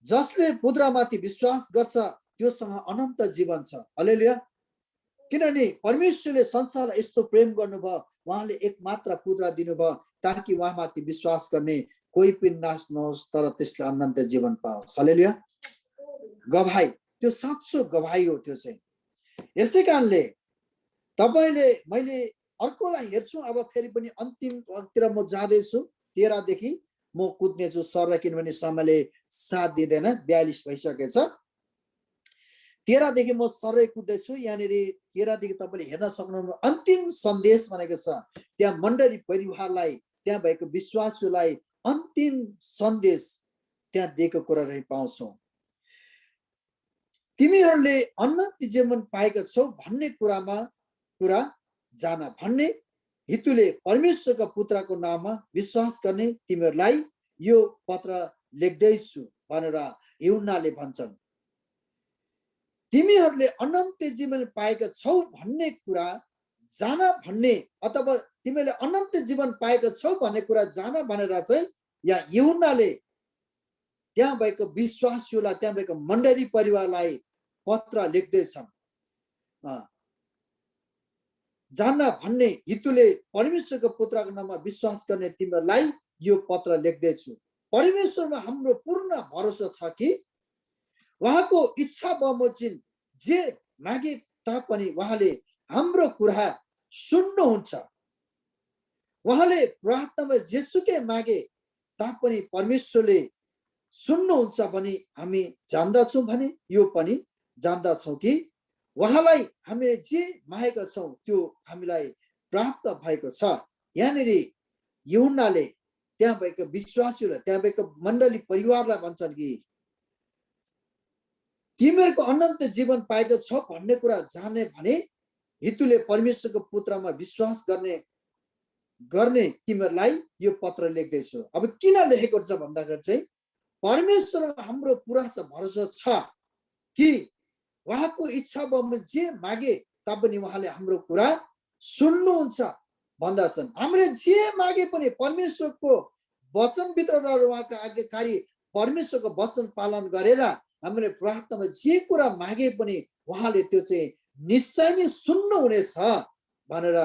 S3: जसले पुत्रमाथि विश्वास गर्छ त्योसँग अनन्त जीवन छ। हालेलुया। किनभने परमेश्वरले संसारलाई यस्तो प्रेम गर्नुभयो, उहाँले एकमात्र पुत्र दिनुभयो ताकि उहाँमाथि विश्वास गर्ने कोही पनि नाश नहोस् तर त्यसले अनन्त जीवन पाओस्। हालेलुया। गवाही त्यो साँचो गवाही हो। त्यो चाहिँ यसै कारणले तपाईले मैले अर्कोलाई हेर्छु। अब फेरि पनि अन्तिमतिर म जाँदैछु। 13 देखि म कुद्नेछु सर, किनभने समयले साथ दिँदैन, 42 भइसकेछ। 13 देखि म सरै कुद्दैछु। यहाँनिर 13 देखि तपाईँले हेर्न सक्नुहुन्छ अन्तिम सन्देश भनेको छ। त्यहाँ मण्डली परिवारलाई, त्यहाँ भएको विश्वासीलाई अन्तिम सन्देश त्यहाँ दिएको कुरा रही पाउँछौँ। तिमीहरूले अनन्त जीवन पाएका छौ भन्ने कुरा जान भन्ने हेतुले परमेश्वरका पुत्रको नाममा विश्वास गर्ने तिमीहरूलाई यो पत्र लेख्दैछु भनेर यूहन्नाले भन्छन्। तिमीहरूले अनन्त जीवन पाएका छौ भन्ने कुरा जान भन्ने, अथवा तिमीहरूले अनन्त जीवन पाएका छौ भन्ने कुरा जान भनेर चाहिँ यहाँ यूहन्नाले त्यहाँ भएको विश्वासीलाई, त्यहाँ भएको मण्डली परिवारलाई पत्र लेख्दैछन्। जान्न भन्ने हेतुले परमेश्वरको पुत्रको नाममा विश्वास गर्ने तिमीहरूलाई यो पत्र लेख्दैछु। परमेश्वरमा हाम्रो पूर्ण भरोसा छ कि उहाँको इच्छा बमोजिम जे मागे तापनि उहाँले हाम्रो कुरा सुन्नुहुन्छ। उहाँले प्रार्थनामा जेसुकै मागे तापनि परमेश्वरले सुन्नुहुन्छ भने हामी जान्दछौँ भने यो पनि जान्दछौँ कि उहाँलाई हामीले जे मागेका छौँ त्यो हामीलाई प्राप्त भएको छ। यहाँनिर यूहन्नाले त्यहाँ भएको विश्वासीलाई, त्यहाँ भएको मण्डली परिवारलाई भन्छन् कि तिमीहरूको अनन्त जीवन पाएको छ भन्ने कुरा जाने भने हेतुले परमेश्वरको पुत्रमा विश्वास गर्ने तिमीहरूलाई यो पत्र लेख्दैछु। अब किन लेखेको छ भन्दाखेरि चाहिँ परमेश्वरमा हाम्रो पुरा भरोसा छ कि उहाँको इच्छा बमोजिम जे मागे तापनि उहाँले हाम्रो कुरा सुन्नुहुन्छ भन्दछन्। हामीले जे मागे पनि परमेश्वरको वचनभित्र रहेर उहाँको आज्ञाकारी परमेश्वरको वचन पालन गरेर हामीले प्रार्थनामा जे कुरा मागे पनि उहाँले त्यो चाहिँ निश्चय नै सुन्नुहुनेछ भनेर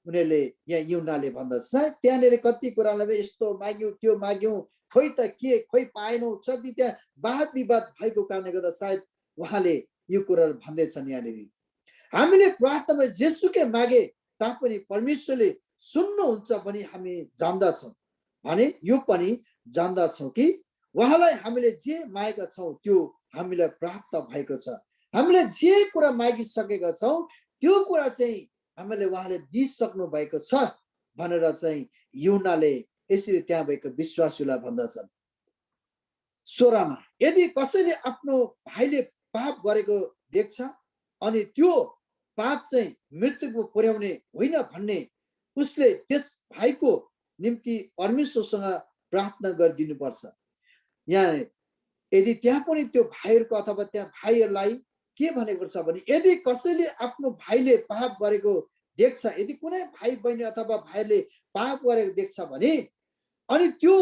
S3: उनीहरूले यहाँ युहन्नाले भन्दछ सायद त्यहाँनिर कति कुरालाई यस्तो माग्यौँ त्यो माग्यौँ खोइ त के खोइ पाएनौँ जति त्यहाँ वाद विवाद भएको कारणले गर्दा सायद उहाँले यो कुराहरू भन्दैछन् यहाँनिर हामीले प्रार्थनामा जेसुकै मागे तापनि परमेश्वरले सुन्नुहुन्छ भने हामी जान्दछौँ भने यो पनि जान्दछौँ कि उहाँलाई हामीले जे मागेका छौँ त्यो हामीलाई प्राप्त भएको छ हामीले जे कुरा मागिसकेका छौँ त्यो कुरा चाहिँ हामीले उहाँले दिइसक्नु भएको छ भनेर चाहिँ युहन्नाले यसरी त्यहाँ भएको विश्वासीलाई भन्दछन् 16 यदि कसैले आफ्नो भाइले पाप गरेको देख्छ अनि त्यो पाप चाहिँ मृत्युको पुर्याउने होइन भन्ने उसले त्यस भाइको निम्ति परमेश्वरसँग प्रार्थना गरिदिनुपर्छ यहाँ यदि त्यहाँ पनि त्यो भाइहरूको अथवा त्यहाँ भाइहरूलाई के भनेको छ भने यदि कसैले आफ्नो भाइले पाप गरेको देख्छ यदि कुनै भाइ बहिनी अथवा भाइले पाप गरेको देख्छ भने अनि त्यो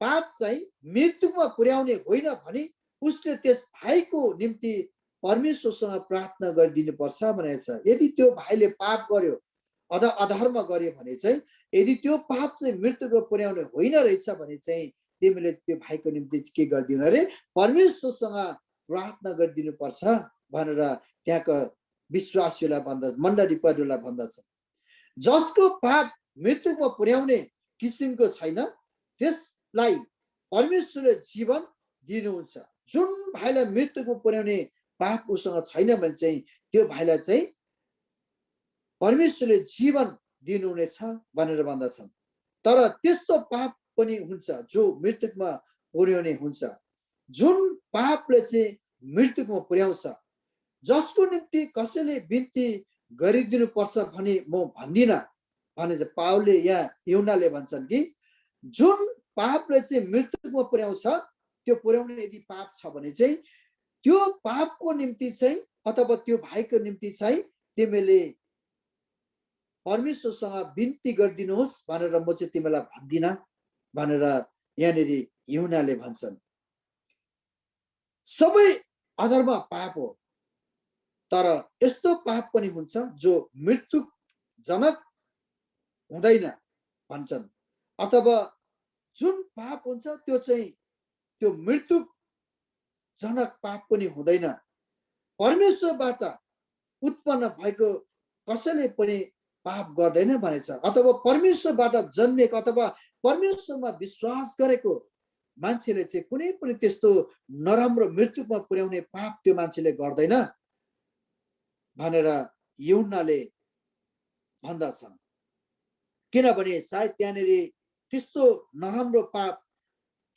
S3: पाप चाहिँ मृत्युमा पुर्याउने होइन भने उसले त्यस भाइको निम्ति परमेश्वरसँग प्रार्थना गरिदिनुपर्छ भनेको छ यदि त्यो भाइले पाप गर्यो अधर्म गर्यो भने चाहिँ यदि त्यो पाप चाहिँ मृत्युको पुर्याउने होइन रहेछ भने चाहिँ तिमीले त्यो भाइको निम्ति के गरिदिनु अरे परमेश्वरसँग प्रार्थना गरिदिनुपर्छ भनेर त्यहाँको विश्वासीलाई भन्दछ मण्डली परिवारलाई भन्दछ जसको पाप मृत्युमा पुर्याउने किसिमको छैन त्यसलाई परमेश्वरले जीवन दिनुहुन्छ जुन भाइलाई मृत्युको पुर्याउने पाप उसँग छैन भने चाहिँ त्यो भाइलाई चाहिँ परमेश्वरले जीवन दिनुहुनेछ भनेर भन्दछन् तर त्यस्तो पाप पनि हुन्छ जो मृत्युमा पुर्याउने हुन्छ जुन पापले चाहिँ मृत्युमा पुर्याउँछ जसको निम्ति कसैले बिन्ती गरिदिनु पर्छ भने म भन्दिनँ भने चाहिँ पावलले यहाँ युहन्नाले भन्छन् कि जुन पापले चाहिँ मृत्युमा पुर्याउँछ त्यो पुर्याउने यदि पाप छ भने चाहिँ त्यो पापको निम्ति चाहिँ अथवा त्यो भाइको निम्ति चाहिँ तिमीले परमेश्वरसँग बिन्ती गरिदिनुहोस् भनेर म चाहिँ तिमीलाई भन्दिनँ भनेर यहाँनिर युहन्नाले भन्छन् सबै अधर्म पाप हो तर यस्तो पाप पनि हुन्छ जो मृत्युजनक हुँदैन भन्छन् अथवा जुन पाप हुन्छ त्यो चाहिँ त्यो मृत्युजनक पाप पनि हुँदैन परमेश्वरबाट उत्पन्न भएको कसैले पनि पाप गर्दैन भनेछ अथवा परमेश्वरबाट जन्मेको अथवा परमेश्वरमा विश्वास गरेको मान्छेले चाहिँ कुनै पनि त्यस्तो नराम्रो मृत्युमा पुर्याउने पाप त्यो मान्छेले गर्दैन भनेर युहन्नाले भन्दछन् किनभने सायद त्यहाँनिर त्यस्तो नराम्रो पाप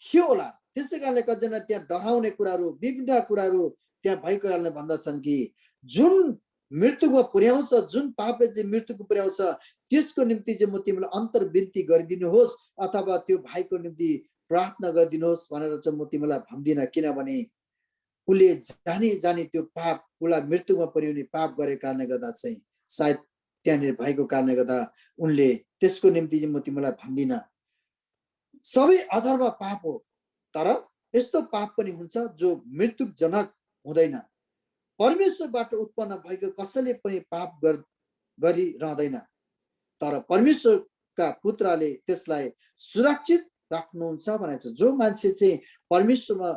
S3: थियो होला त्यसै कारणले कतिजना त्यहाँ डराउने कुराहरू विभिन्न कुराहरू त्यहाँ भएको कारणले भन्दछन् कि जुन मृत्युमा पुर्याउँछ जुन पापले चाहिँ मृत्युको पुर्याउँछ त्यसको निम्ति चाहिँ म तिमीलाई अन्तर्विन्ती गरिदिनुहोस् अथवा त्यो भाइको निम्ति प्रार्थना गरिदिनुहोस् भनेर चाहिँ म तिमीलाई भन्दिनँ किनभने उसले जानी जानी त्यो पाप उसलाई मृत्युमा पुर्याउने पाप गरेको कारणले गर्दा चाहिँ सायद त्यहाँनिर भएको कारणले गर्दा उनले त्यसको निम्ति चाहिँ म तिमीलाई भन्दिनँ सबै अधर्म पाप हो तर यस्तो पाप पनि हुन्छ जो मृत्युजनक हुँदैन परमेश्वरबाट उत्पन्न भएको कसैले पनि पाप गरिरहँदैन तर परमेश्वरका पुत्रले त्यसलाई सुरक्षित राख्नुहुन्छ भनेको छ जो मान्छे चाहिँ परमेश्वरमा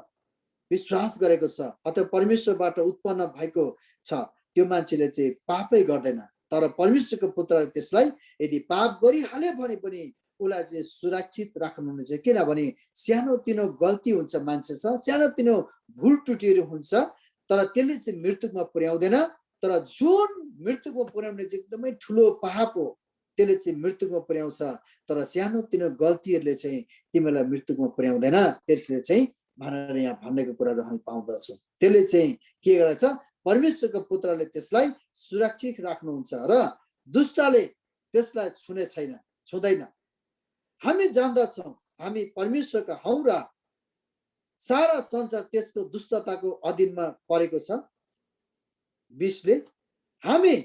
S3: विश्वास गरेको छ अथवा परमेश्वरबाट उत्पन्न भएको छ त्यो मान्छेले चाहिँ पापै गर्दैन तर परमेश्वरको पुत्रले त्यसलाई यदि पाप गरिहाल्यो भने पनि उसलाई चाहिँ सुरक्षित राख्नुहुन्छ किनभने सानो तिनो गल्ती हुन्छ मान्छेसँग सानो तिनो भुल त्रुटिहरू हुन्छ तर त्यसले चाहिँ मृत्युमा पुर्याउँदैन तर जुन मृत्युमा पुर्याउने चाहिँ एकदमै ठुलो पाप हो त्यसले चाहिँ मृत्युमा पुर्याउँछ तर सानो तिनो गल्तीहरूले चाहिँ तिमीलाई मृत्युमा पुर्याउँदैन त्यसले चाहिँ भनेर यहाँ भन्नेको कुराहरू हामी पाउँदछौँ त्यसले चाहिँ के गरेछ परमेश्वरको पुत्रले त्यसलाई सुरक्षित राख्नुहुन्छ र दुष्टले त्यसलाई छुँदैन हामी जान्दछौँ हामी परमेश्वरका हौं र सारा संसार त्यसको दुष्टताको अधीनमा परेको छ 20ले हामी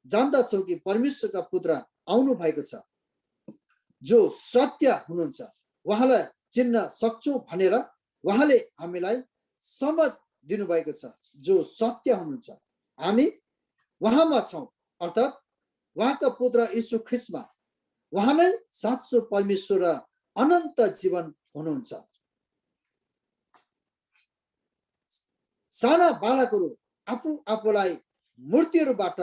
S3: जान्दछौँ कि परमेश्वरका पुत्र आउनु भएको छ जो सत्य हुनुहुन्छ उहाँलाई चिन्न सक्छौँ भनेर उहाँले हामीलाई समझ दिनुभएको छ जो सत्य हुनुहुन्छ हामी उहाँमा छौँ अर्थात् उहाँका पुत्र यीशु ख्रीष्टमा उहाँ नै साँचो परमेश्वर र अनन्त जीवन हुनुहुन्छ। साना बालकहरू आफू आफूलाई मूर्तिहरूबाट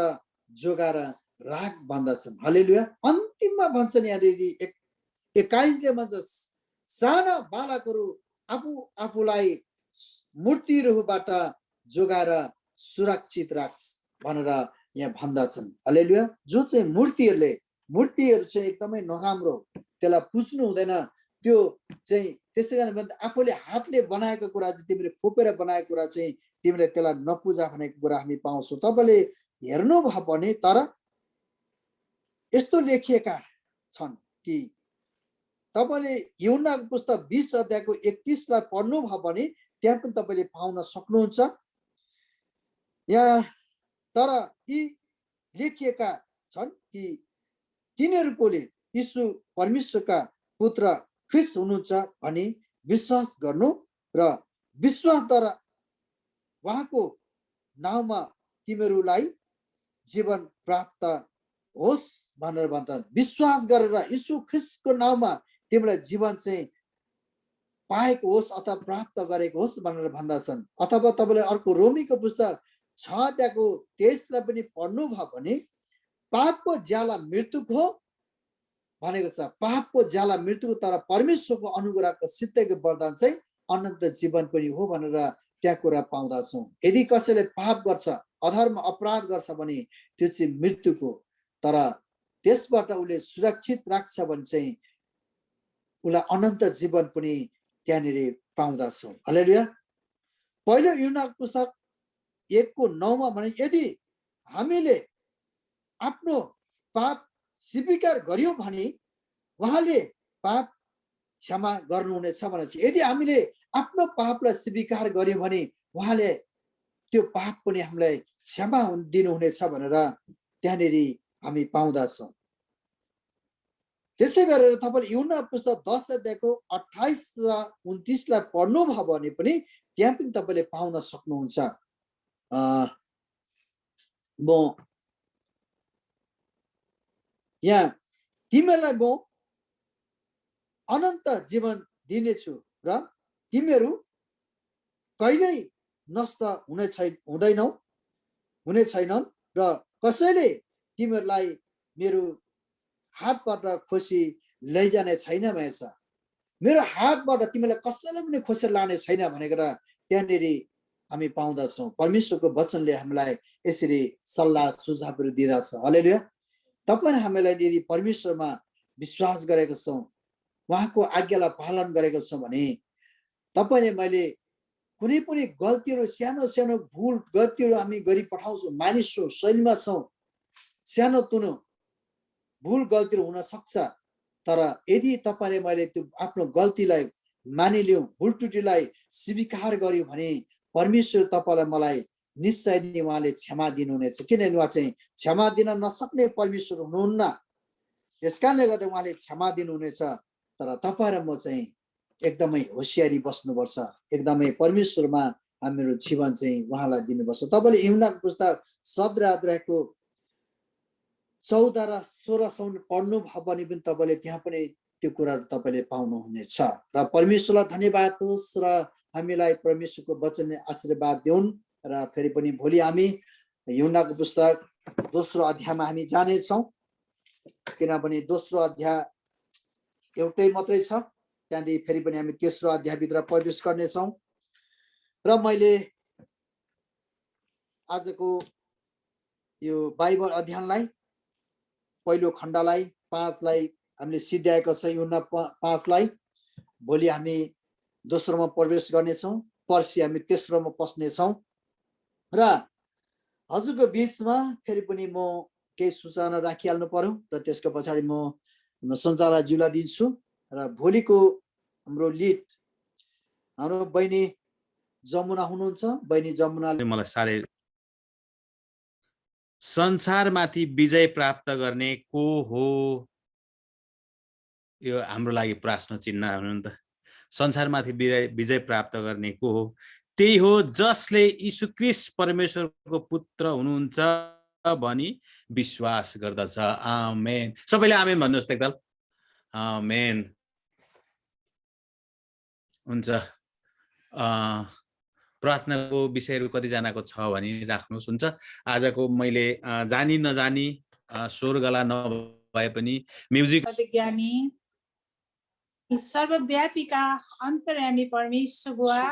S3: जोगाएर राख भन्दछन्। हालेलुया। अन्तिममा भन्छन् यहाँनिर 21ले भन्छ साना बालकहरू आफू आफूलाई मूर्तिहरूबाट जोगाएर सुरक्षित राख्छ भनेर यहाँ भन्दछन्। हालेलुया। जो चाहिँ मूर्तिहरू चाहिँ एकदमै नराम्रो, त्यसलाई पुज्नु हुँदैन। त्यो चाहिँ त्यसै कारण आफूले हातले बनाएको कुरा चाहिँ तिमीले खोपेर बनाएको कुरा चाहिँ तिमीले त्यसलाई नपुजा भनेको कुरा हामी पाउँछौँ। तपाईँले हेर्नुभयो भने तर यस्तो लेखिएका छन् कि तपाईँले यूहन्नाको पुस्तक 20 अध्यायको 31लाई पढ्नुभयो भने त्यहाँ पनि तपाईँले पाउन सक्नुहुन्छ। यहाँ तर यी लेखिएका छन् कि तिनीहरूकोले यीशु परमेश्वरका पुत्र ख्रीष्ट हुनुहुन्छ भनी विश्वास गर्नु र विश्वासद्वारा उहाँको नाउँमा तिमीहरूलाई जीवन प्राप्त होस् भनेर भन्छन्। विश्वास गरेर यीशु ख्रीष्टको नाउँमा तिमीलाई जीवन चाहिँ पाएको होस् अथवा प्राप्त गरेको होस् भनेर भन्दछन्। अथवा तपाईँले अर्को रोमीको पुस्तक 6 अध्यायको 23लाई पनि पढ्नुभयो भने पापको ज्याला मृत्युको हो भनेको छ। पापको ज्याला मृत्युको तर परमेश्वरको अनुग्रहको सिद्धको वरदान चाहिँ अनन्त जीवन पनि हो भनेर त्यहाँ कुरा पाउँदछौँ। यदि कसैले पाप गर्छ, अधर्म अपराध गर्छ भने त्यो चाहिँ मृत्युको, तर त्यसबाट उसले सुरक्षित राख्छ भने चाहिँ उसलाई अनन्त जीवन पनि त्यहाँनिर पाउँदछौँ। हालेलुया। पहिलो यूहन्नाको पुस्तक 1:9 भने यदि हामीले आफ्नो पाप स्वीकार गर्यौं भने उहाँले पाप क्षमा गर्नुहुनेछ भनेपछि यदि हामीले आफ्नो पापलाई स्वीकार गर्यौं भने उहाँले त्यो पाप पनि हामीलाई क्षमा दिनुहुनेछ भनेर त्यहाँनिर हामी पाउँदछौँ। त्यसै गरेर तपाईले यूहन्ना पुस्तक 10 अध्यायको 28 र 29लाई पढ्नुभयो भने पनि त्यहाँ पनि तपाईले पाउन सक्नुहुन्छ। म यहाँ तिमीहरूलाई म अनन्त जीवन दिनेछु र तिमीहरू कहिल्यै नष्ट हुने छैनन् र कसैले तिमीहरूलाई मेरो हातबाट खोसी लैजाने छैन भनेछ। मेरो हातबाट तिमीलाई कसैले पनि खोसेर लाने छैन भनेर त्यहाँनिर हामी पाउँदछौँ। परमेश्वरको वचनले हामीलाई यसरी सल्लाह सुझावहरू दिँदछ। हालेलुया। तपाईँ हामीलाई यदि परमेश्वरमा विश्वास गरेको छौँ, उहाँको आज्ञालाई पालन गरेको छौँ भने तपाईँले मैले कुनै पनि गल्तीहरू सानो सानो भुल गल्तीहरू हामी गरी पठाउँछौँ, मानिस छौँ, शैलीमा छौँ, सानो तुनो भुल गल्तीहरू हुन सक्छ। तर यदि तपाईँले मैले त्यो आफ्नो गल्तीलाई मानिलिउँ, भुल त्रुटिलाई स्वीकार गर्यो भने परमेश्वर तपाईँलाई मलाई निश्चय नै उहाँले क्षमा दिनुहुनेछ। किनभने उहाँ चाहिँ क्षमा दिन नसक्ने परमेश्वर हुनुहुन्न, यस कारणले गर्दा उहाँले क्षमा दिनुहुनेछ। तर तपाईँ र म चाहिँ एकदमै होसियारी बस्नुपर्छ, एकदमै परमेश्वरमा हाम्रो जीवन चाहिँ उहाँलाई दिनुपर्छ। तपाईँले यूहन्नाको पुस्तक 17 अध्यायको 14 र 16 पढ्नु भयो भने पनि तपाईँले त्यहाँ पनि त्यो कुराहरू तपाईँले पाउनुहुनेछ। र परमेश्वरलाई धन्यवाद होस् र हामीलाई परमेश्वरको वचनले आशीर्वाद दिउन्। र फेरि पनि भोलि हामी यूहन्नाको पुस्तक दोस्रो अध्यायमा हामी जानेछौँ, किनभने दोस्रो अध्याय एउटै मात्रै छ। त्यहाँदेखि फेरि पनि हामी तेस्रो अध्यायभित्र प्रवेश गर्नेछौँ। र मैले आजको यो बाइबल अध्ययनलाई पहिलो खण्डलाई 5लाई हामीले सिद्ध्याएको छ, यूहन्ना 5लाई। भोलि हामी दोस्रोमा प्रवेश गर्नेछौँ, पर्सि हामी तेस्रोमा पस्नेछौँ। र हजुरको बिचमा फेरि पनि म केही सूचना राखिहाल्नु पर्यो र त्यसको पछाडि म सञ्चालकज्यूलाई दिन्छु। र भोलिको हाम्रो लिड हाम्रो बहिनी जमुना हुनुहुन्छ। बहिनी जमुनाले
S1: मलाई साह्रै संसारमाथि विजय प्राप्त गर्ने को हो, यो हाम्रो लागि प्रश्न चिन्ह हुनु नि त। संसारमाथि विजय प्राप्त गर्ने को हो? त्यही हो जसले यीशु ख्रीष्ट परमेश्वरको पुत्र हुनुहुन्छ भनी विश्वास गर्दछ। आमेन। सबैले आमेन भन्नुहोस् त एकताल। आमेन। हुन्छ। प्रार्थनाको विषयहरू कतिजनाको छ भनी राख्नुहोस्। हुन्छ। आजको मैले जानी नजानी स्वर्गला नभए पनि म्युजिक
S4: विज्ञानी सर्वव्यापीका अन्तर्यामी परमेश्वर बुवा,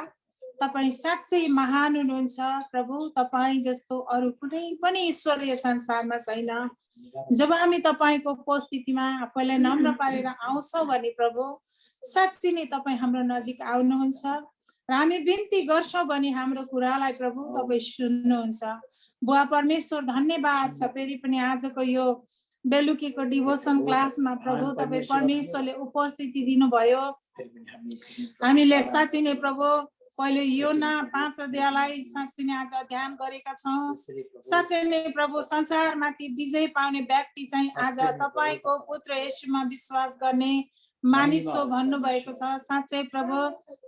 S4: तपाईँ साँच्चै महान हुनुहुन्छ प्रभु। तपाईँ जस्तो अरू कुनै पनि ईश्वर यस संसारमा छैन। जब हामी तपाईँको उपस्थितिमा आफैलाई नम्र पारेर आउँछौँ भने प्रभु साँच्चै नै तपाईँ हाम्रो नजिक आउनुहुन्छ र हामी बिन्ती गर्छौँ भने हाम्रो कुरालाई प्रभु तपाईँ सुन्नुहुन्छ। बुवा परमेश्वर धन्यवाद छ फेरि पनि आजको यो बेलुकीको डिभोसन क्लासमा प्रभु तपाईँ परमेश्वरले उपस्थिति दिनुभयो। हामीले साँच्चै नै प्रभु पहिले योना 5 अध्यायलाई साँच्चै नै आज अध्ययन गरेका छौँ। साँच्चै नै प्रभु संसारमाथि विजय पाउने व्यक्ति चाहिँ आज तपाईँको पुत्र येशूमा विश्वास गर्ने मानिस हो भन्नुभएको छ। साँच्चै प्रभु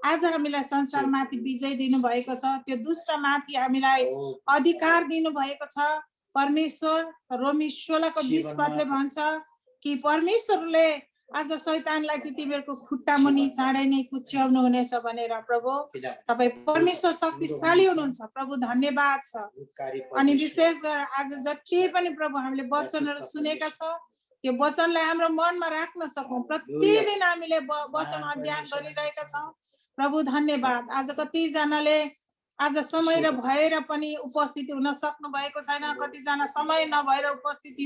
S4: आज हामीलाई संसारमाथि विजय दिनुभएको छ। त्यो दुष्टमाथि हामीलाई अधिकार दिनुभएको छ। परमेश्वर रोमी 16:20 पदले भन्छ कि परमेश्वरले आज शैतानलाई चाहिँ तिमीहरूको खुट्टा मुनि चाँडै नै कुच्याउनु हुनेछ भनेर। प्रभु तपाईँ परमेश्वर शक्तिशाली हुनुहुन्छ प्रभु, धन्यवाद छ। अनि विशेष गरेर आज जति पनि प्रभु हामीले वचनहरू सुनेका छौँ त्यो वचनलाई हाम्रो मनमा राख्न सकौँ। प्रतिदिन हामीले वचन अध्ययन गरिरहेका छौँ प्रभु, धन्यवाद। आज कतिजनाले आज समय र भएर पनि उपस्थित हुन सक्नु भएको छैन, कतिजना समय नभएर उपस्थिति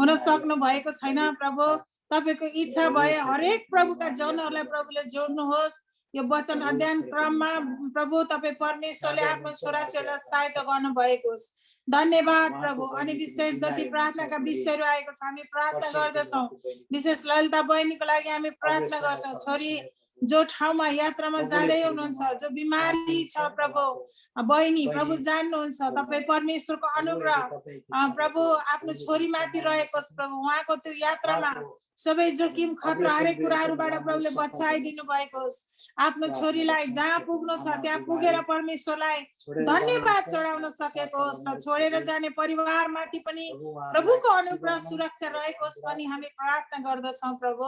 S4: हुन सक्नु भएको छैन। प्रभु तपाईको इच्छा भए हरेक प्रभुका जनहरूलाई प्रभुले जोड्नुहोस्। यो वचन अध्ययन क्रममा प्रभु तपाईँ परमेश्वरले आफ्नो छोराछोरीलाई सहायता गर्नु भएको होस्। धन्यवाद प्रभु। अनि विशेष जति प्रार्थनाका विषयहरू आएको छ हामी प्रार्थना गर्दछौँ। विशेष ललिता बहिनीको लागि हामी प्रार्थना गर्छौँ। छोरी जो ठाउँमा यात्रामा जाँदै हुनुहुन्छ, जो बिमारी छ प्रभु, बहिनी प्रभु जान्नुहुन्छ। तपाईँ परमेश्वरको अनुग्रह प्रभु आफ्नो छोरीमाथि रहेको प्रभु, उहाँको त्यो यात्रामा सबै जोखिम खतरा हरेक कुराहरूबाट प्रभुले बचाइदिनु भएको होस्। आफ्नो छोरीलाई जहाँ पुग्नु छ त्यहाँ पुगेर परमेश्वरलाई धन्यवाद चढाउन सकेको होस् र छोडेर जाने परिवारमाथि पनि प्रभुको अनुग्रह सुरक्षा रहेको होस् पनि हामी प्रार्थना गर्दछौँ। प्रभु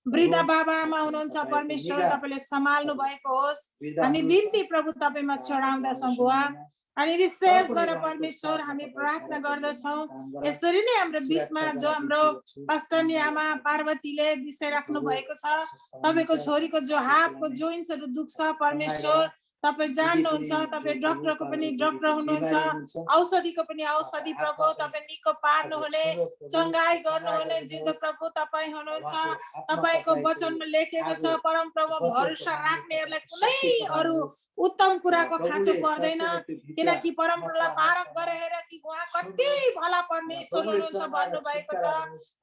S4: वृद्ध बाबा आमा हुनुहुन्छ, परमेश्वर तपाईँले सम्हाल्नु भएको होस्। हामी बिन्ती प्रभु तपाईँमा चढाउँदछौँ बुवा। अनि विशेष गरेर परमेश्वर हामी प्रार्थना गर्दछौँ यसरी नै हाम्रो बिचमा जो हाम्रो पास्टरनी आमा पार्वतीले विषय राख्नु भएको छ, तपाईँको छोरीको जो हातको जोइन्ट्सहरू दुख्छ परमेश्वर तपाईँ जान्नुहुन्छ। तपाईँ डाक्टरको पनि डाक्टर हुनुहुन्छ, औषधिको पनि औषधि प्रभु तपाईँ निको पार्नुहुने, चङ्गाई गर्नुहुने जिउँदो प्रभु तपाईँ हुनुहुन्छ। तपाईँको वचनमा लेखेको छ परम प्रभु भरोसा राख्नेहरूलाई कुनै अरू उत्तम कुराको खाँचो पर्दैन, किनकि परमप्रभुलाई पारक गरेर कि उहाँ कति भला परमेश्वर हुनुहुन्छ भन्नुभएको छ।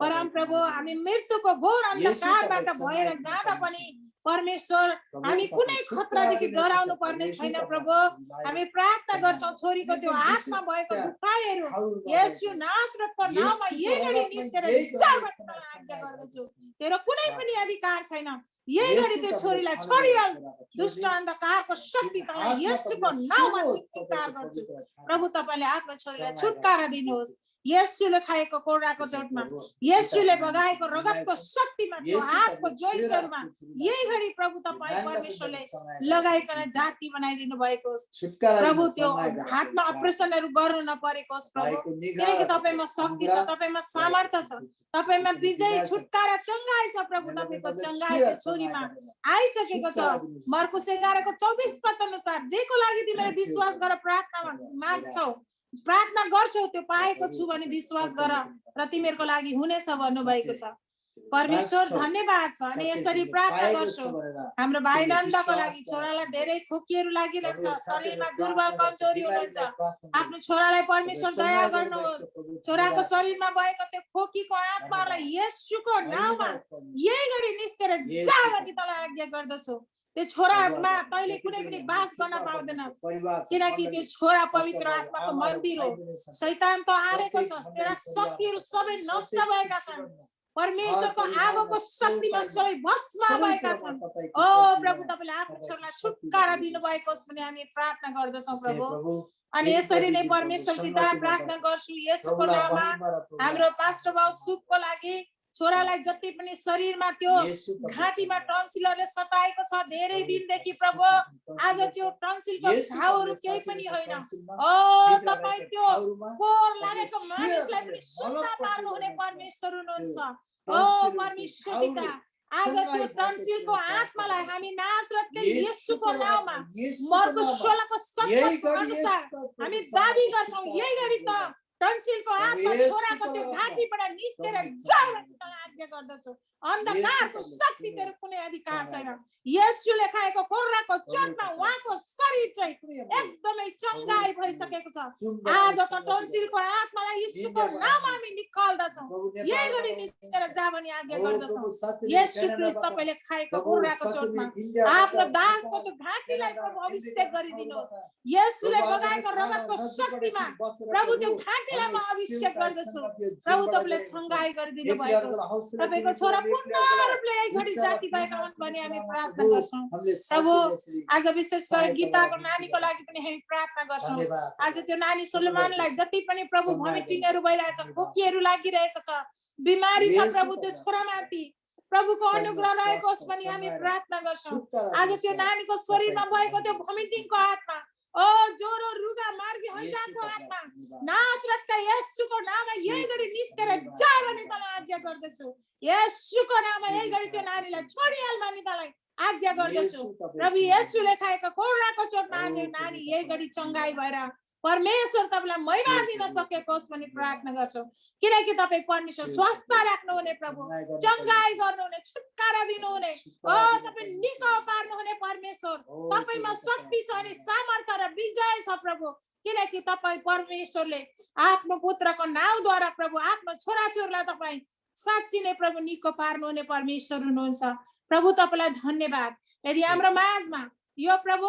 S4: परम प्रभु हामी मृत्युको घोर अन्धकारबाट भएर जाँदा पनि परमेश्वर हामी कुनै खतरादेखि डराउनु पर्ने छैन। प्रभु हामी प्रार्थना गर्छौँ छोरीको त्यो हातमा भएको दुखाइहरू येशू नासरतको नाममा यही घडी निस्केर जाओस् आज्ञा गर्दछु। तेरो कुनै पनि अधिकार छैन, यही घडी त्यो छोरीलाई छोडिहाल। दुष्ट अन्धकारको शक्ति तँलाई येशूको नाममा धिक्कार गर्छु। प्रभु तपाईले आफ्नो छोरीलाई छुटकारा दिनुहोस्। येशूले खाएको कोडाको चोटमा, येशूले बगाएको रगतको शक्तिमा, त्यो हातको जोइन्ट्सहरुमा यही घडी प्रभु तपाईँ परमेश्वरले लगाइकन जाति बनाइदिनु भएको होस्। प्रभु त्यो हातमा अपरेसनहरु गर्नु नपरेको होस् प्रभु, किनकि तपाईमा शक्ति छ, तपाईमा सामर्थ्य छ, तपाईमा विजय छुटकारा चंगाई छ। प्रभु तपाईको चंगाई त्यो छोरीमा आइसकेको छ। मर्कुस 11:24 पद अनुसार जेको लागि तिमीले विश्वास गरेर प्रार्थना माग्छौ, प्रार्थना गर्छौ त्यो पाएको छु भने विश्वास गर र तिमीहरूको लागि हुनेछ भन्नु भएको छ। परमेश्वर धन्यवाद छ। अनि यसरी प्रार्थना गर्छौ हाम्रो भाइ नन्दको लागि, छोरालाई धेरै खोकीहरू लागिरहेछ, शरीरमा दुर्बल कमजोरी हुनुहुन्छ, आफ्नो छोरालाई परमेश्वर दया गर्नुहोस्। छोराको शरीरमा भएको त्यो खोकीको आत्मालाई येशूको नाममा यही घडी निस्केर जा भनी तँलाई आज्ञा गर्दछु। त्यो छोरामा तैले कुनै पनि बास गर्न पाउँदैनस्, किनकि त्यो छोरा पवित्र आत्माको मन्दिर हो। शैतान त हारेको छ, तेरा शक्तिहरू सबै नष्ट भएका छन्। परमेश्वरको आगोको शक्तिमा सबै भस्म भएका छन्। ओ प्रभु तपाईले आफ्नो छोरालाई छुटकारा दिनुभएको होस् भन्ने हामी प्रार्थना गर्दछौँ प्रभु। अनि यसरी नै परमेश्वर पिता प्रार्थना गर्छु येशूको नाममा हाम्रो पास्टर बाउ सुखको लागि, छोरालाई जति पनि शरीरमा त्यो घाँटीमा टन्सिलले सताएको छ धेरै दिनदेखि प्रभु, आज त्यो टन्सिलको घाउहरू केही पनि होइन। ओ तपाई त्यो कोर लागेको मानिसलाई पनि सुत्ता पार्नु हुने परमेश्वर हुनुहुन्छ। ओ परमेश्वर पिता, आज त्यो टन्सिलको आत्मालाई हामी नासरतकै येशूको नाममा मर्को 16 को 70 अनुसार हामी दाबी गर्छौं। यही गरी त टन्सिलको आत्मा छोराको त्यो घाँटीबाट निस्केर जाऊ भनी आज्ञा गर्दछु। अन्धकारको शक्ति तेरो कुनै अधिकार छैन। येशूले खाएको कोर्राको चोटमा उहाँको शरीर चाहिँ एकदमै चङ्गाई भइसकेको छ। आज त टन्सिलको आत्मालाई येशूको नाममा हामी निकाल्दछौँ। यही गरी निस्केर जा भनी आज्ञा गर्दछौँ। येशू ख्रीष्ट तपाईले खाएको कोर्राको चोटमा आफ्नो दासको त्यो घाँटीलाई प्रभु अभिषेक गरिदिनुहोस्। येशूले बगाएको रगतको शक्तिमा प्रभु त्यो घाँटीलाई म अभिषेक गर्दछु। प्रभु तपाईले चङ्गाई गरिदिनु भएको छ। तपाईको छोरा पूर्ण रूपले यही घडी जाति भएका हुन् भनी हामी प्रार्थना गर्छौँ। प्रभु आज विशेष गरी गीताको नानीको लागि पनि हामी प्रार्थना गर्छौँ। आज त्यो नानी सुलेमानलाई जति पनि प्रभु भमिटिङहरू भइरहेछ, खोकीहरू लागिरहेको छ, बिमारी छ प्रभु, त्यो छोरामाथि प्रभुको अनुग्रह रहेको होस् भनी हामी प्रार्थना गर्छौँ। आज त्यो नानीको शरीरमा भएको त्यो भमिटिङको आत्मा, ओ ज्वरो रुगा मार्गी हैजाको आत्मा नासरतका येशूको नाममा यही गरी निस्केर जा भनी तँलाई आज्ञा गर्दछु। येशूको नाममा यही गरी त्यो नानीलाई छोडिहाल भनी तँलाई आज्ञा गर्दछु। प्रभु येशूले खाएको कोर्राको चोटमा आज नानी यही गरी चङ्गाई भएर परमेश्वर तपाईलाई महिमा दिन सकेको होस् भनी प्रार्थना गर्छौँ। किनकि तपाईँ परमेश्वर स्वास्थ्य राख्नुहुने प्रभु, चङ्गाई गर्नुहुने, छुटकारा दिनुहुने, ओ तपाईँ निको पार्नुहुने परमेश्वर, तपाईँमा शक्ति छ अनि सामर्थ्य र विजय छ प्रभु। किनकि तपाईँ परमेश्वरले आफ्नो पुत्रको नाउँद्वारा प्रभु आफ्नो छोराछोरीलाई तपाईँ साँच्ची नै प्रभु निको पार्नुहुने परमेश्वर हुनुहुन्छ। प्रभु तपाईलाई धन्यवाद। यदि हाम्रो माझमा यो प्रभु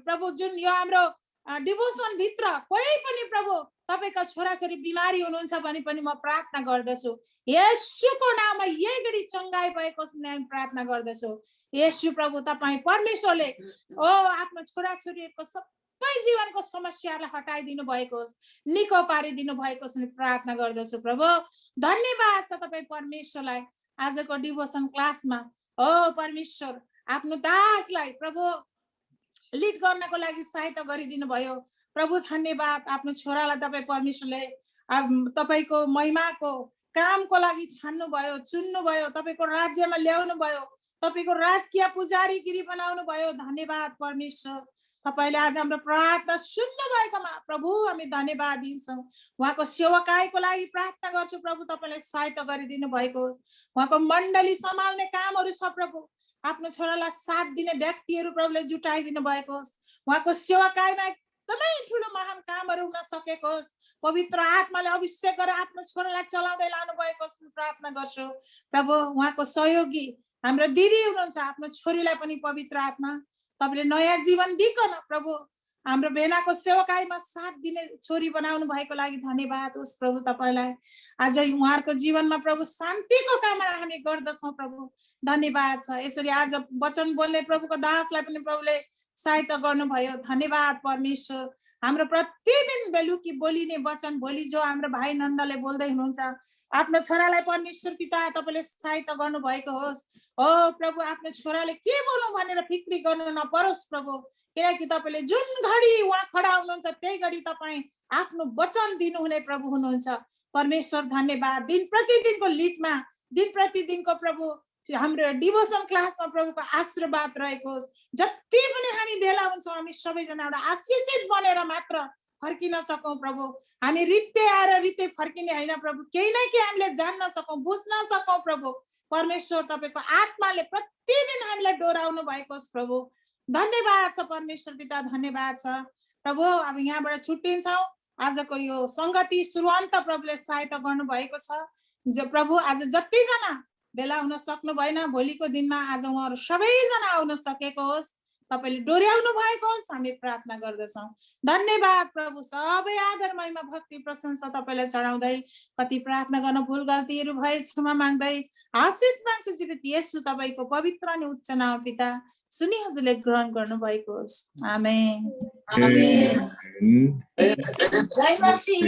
S4: प्रभु जुन यो हाम्रो डिभोसन भित्र कोही पनि प्रभु तपाईका छोराछोरी बिमारी हुनुहुन्छ भने पनि म प्रार्थना गर्दछु। येशूको नाममा यही गरी चङ्गाई भएको हामी प्रार्थना गर्दछु। येशू प्रभु तपाईँ परमेश्वरले ओ आफ्नो छोराछोरीको सबै जीवनको समस्यालाई हटाइदिनु भएको होस्, निको पारिदिनु भएको होस् प्रार्थना गर्दछु। प्रभु धन्यवाद छ तपाईँ परमेश्वरलाई आजको डिभोसन क्लासमा। ओ परमेश्वर आफ्नो दासलाई प्रभु लिड गर्नको लागि सहायता गरिदिनु भयो। प्रभु धन्यवाद। आफ्नो छोरालाई तपाईँ परमेश्वरले तपाईको महिमाको कामको लागि छान्नु भयो, चुन्नु भयो, तपाईको राज्यमा ल्याउनु भयो, तपाईको राजकीय पुजारीगिरी बनाउनु भयो। धन्यवाद परमेश्वर। तपाईले आज हाम्रो प्रार्थना सुन्नु भएकोमा प्रभु हामी धन्यवाद दिन्छौँ। उहाँको सेवकाईको लागि प्रार्थना गर्छु प्रभु तपाईले सहायता गरिदिनु भएको होस्। उहाँको मण्डली सम्हाल्ने कामहरू छ प्रभु, आफ्नो छोरालाई साथ दिने व्यक्तिहरू प्रभुले जुटाइदिनु भएको होस्। उहाँको सेवाकाईमा एकदमै ठुलो महान कामहरू हुन सकेको होस्। पवित्र आत्माले अभिषेक गरेर आफ्नो छोरालाई चलाउँदै लानु भएको होस् प्रार्थना गर्छु प्रभु। उहाँको सहयोगी हाम्रो दिदी हुनुहुन्छ, आफ्नो छोरीलाई पनि पवित्र आत्मा तपाईले नयाँ जीवन दिइकन प्रभु हाम्रो बेनाको सेवाकाईमा साथ दिने छोरी बनाउनु भएको लागि धन्यवाद होस् प्रभु तपाईलाई। आज उहाँहरूको जीवनमा प्रभु शान्तिको कामना हामी गर्दछौँ प्रभु। धन्यवाद छ। यसरी आज वचन बोल्ने प्रभुको दासलाई पनि प्रभुले सहायता गर्नुभयो। धन्यवाद परमेश्वर। हाम्रो प्रतिदिन बेलुकी बोलिने वचन भोलि जो हाम्रो भाइ नन्दले बोल्दै हुनुहुन्छ, आफ्नो छोरालाई परमेश्वर पिता तपाईले सहायता गर्नु भएको होस्। ओ प्रभु आफ्नो छोराले के बोल्नु भनेर फिक्री गर्नु नपरोस् प्रभु, किनकि तपाईले जुन घडी उहाँ खडा हुनुहुन्छ त्यही घडी तपाईँ आफ्नो वचन दिनुहुने प्रभु हुनुहुन्छ। परमेश्वर धन्यवाद। दिन प्रतिदिनको लिडमा, दिन प्रतिदिनको प्रभु हाम्रो डिभोसन क्लासमा प्रभुको आशीर्वाद रहेको होस्। जति पनि हामी भेला हुन्छौँ हामी सबैजना एउटा आशीषित बनेर मात्र फर्किन सकौँ प्रभु। हामी रित्ते आएर रित्ते फर्किने होइन प्रभु, केही न केही हामीले जान्न सकौँ, बुझ्न सकौँ प्रभु। परमेश्वर तपाईको आत्माले प्रतिदिन हामीलाई डोराउनु भएको होस् प्रभु। धन्यवाद छ परमेश्वर पिता, धन्यवाद छ प्रभु। अब यहाँबाट छुट्टिन्छौँ। आजको यो संगति सुरुवान्त प्रभुले सहायता गर्नु भएको छ। प्रभु आज जतिजना भेला हुन सक्नु भएन भोलिको दिनमा आज उहाँहरू सबैजना आउन सकेको होस्। तपाईले डोर्याउनु भएको होस् हामी प्रार्थना गर्दछौँ। धन्यवाद प्रभु, सबै आदर महिमा भक्ति प्रशंसा तपाईलाई चढाउँदै, कति प्रार्थना गर्न भुल गल्तीहरू भए क्षमा माग्दै आशिष माग्छु जीवित येशू तपाईको पवित्र अनि उच्च नाम पिता सुनि हजुरले ग्रहण गर्नु भएको होस्। आमेन।
S3: जय मसीह।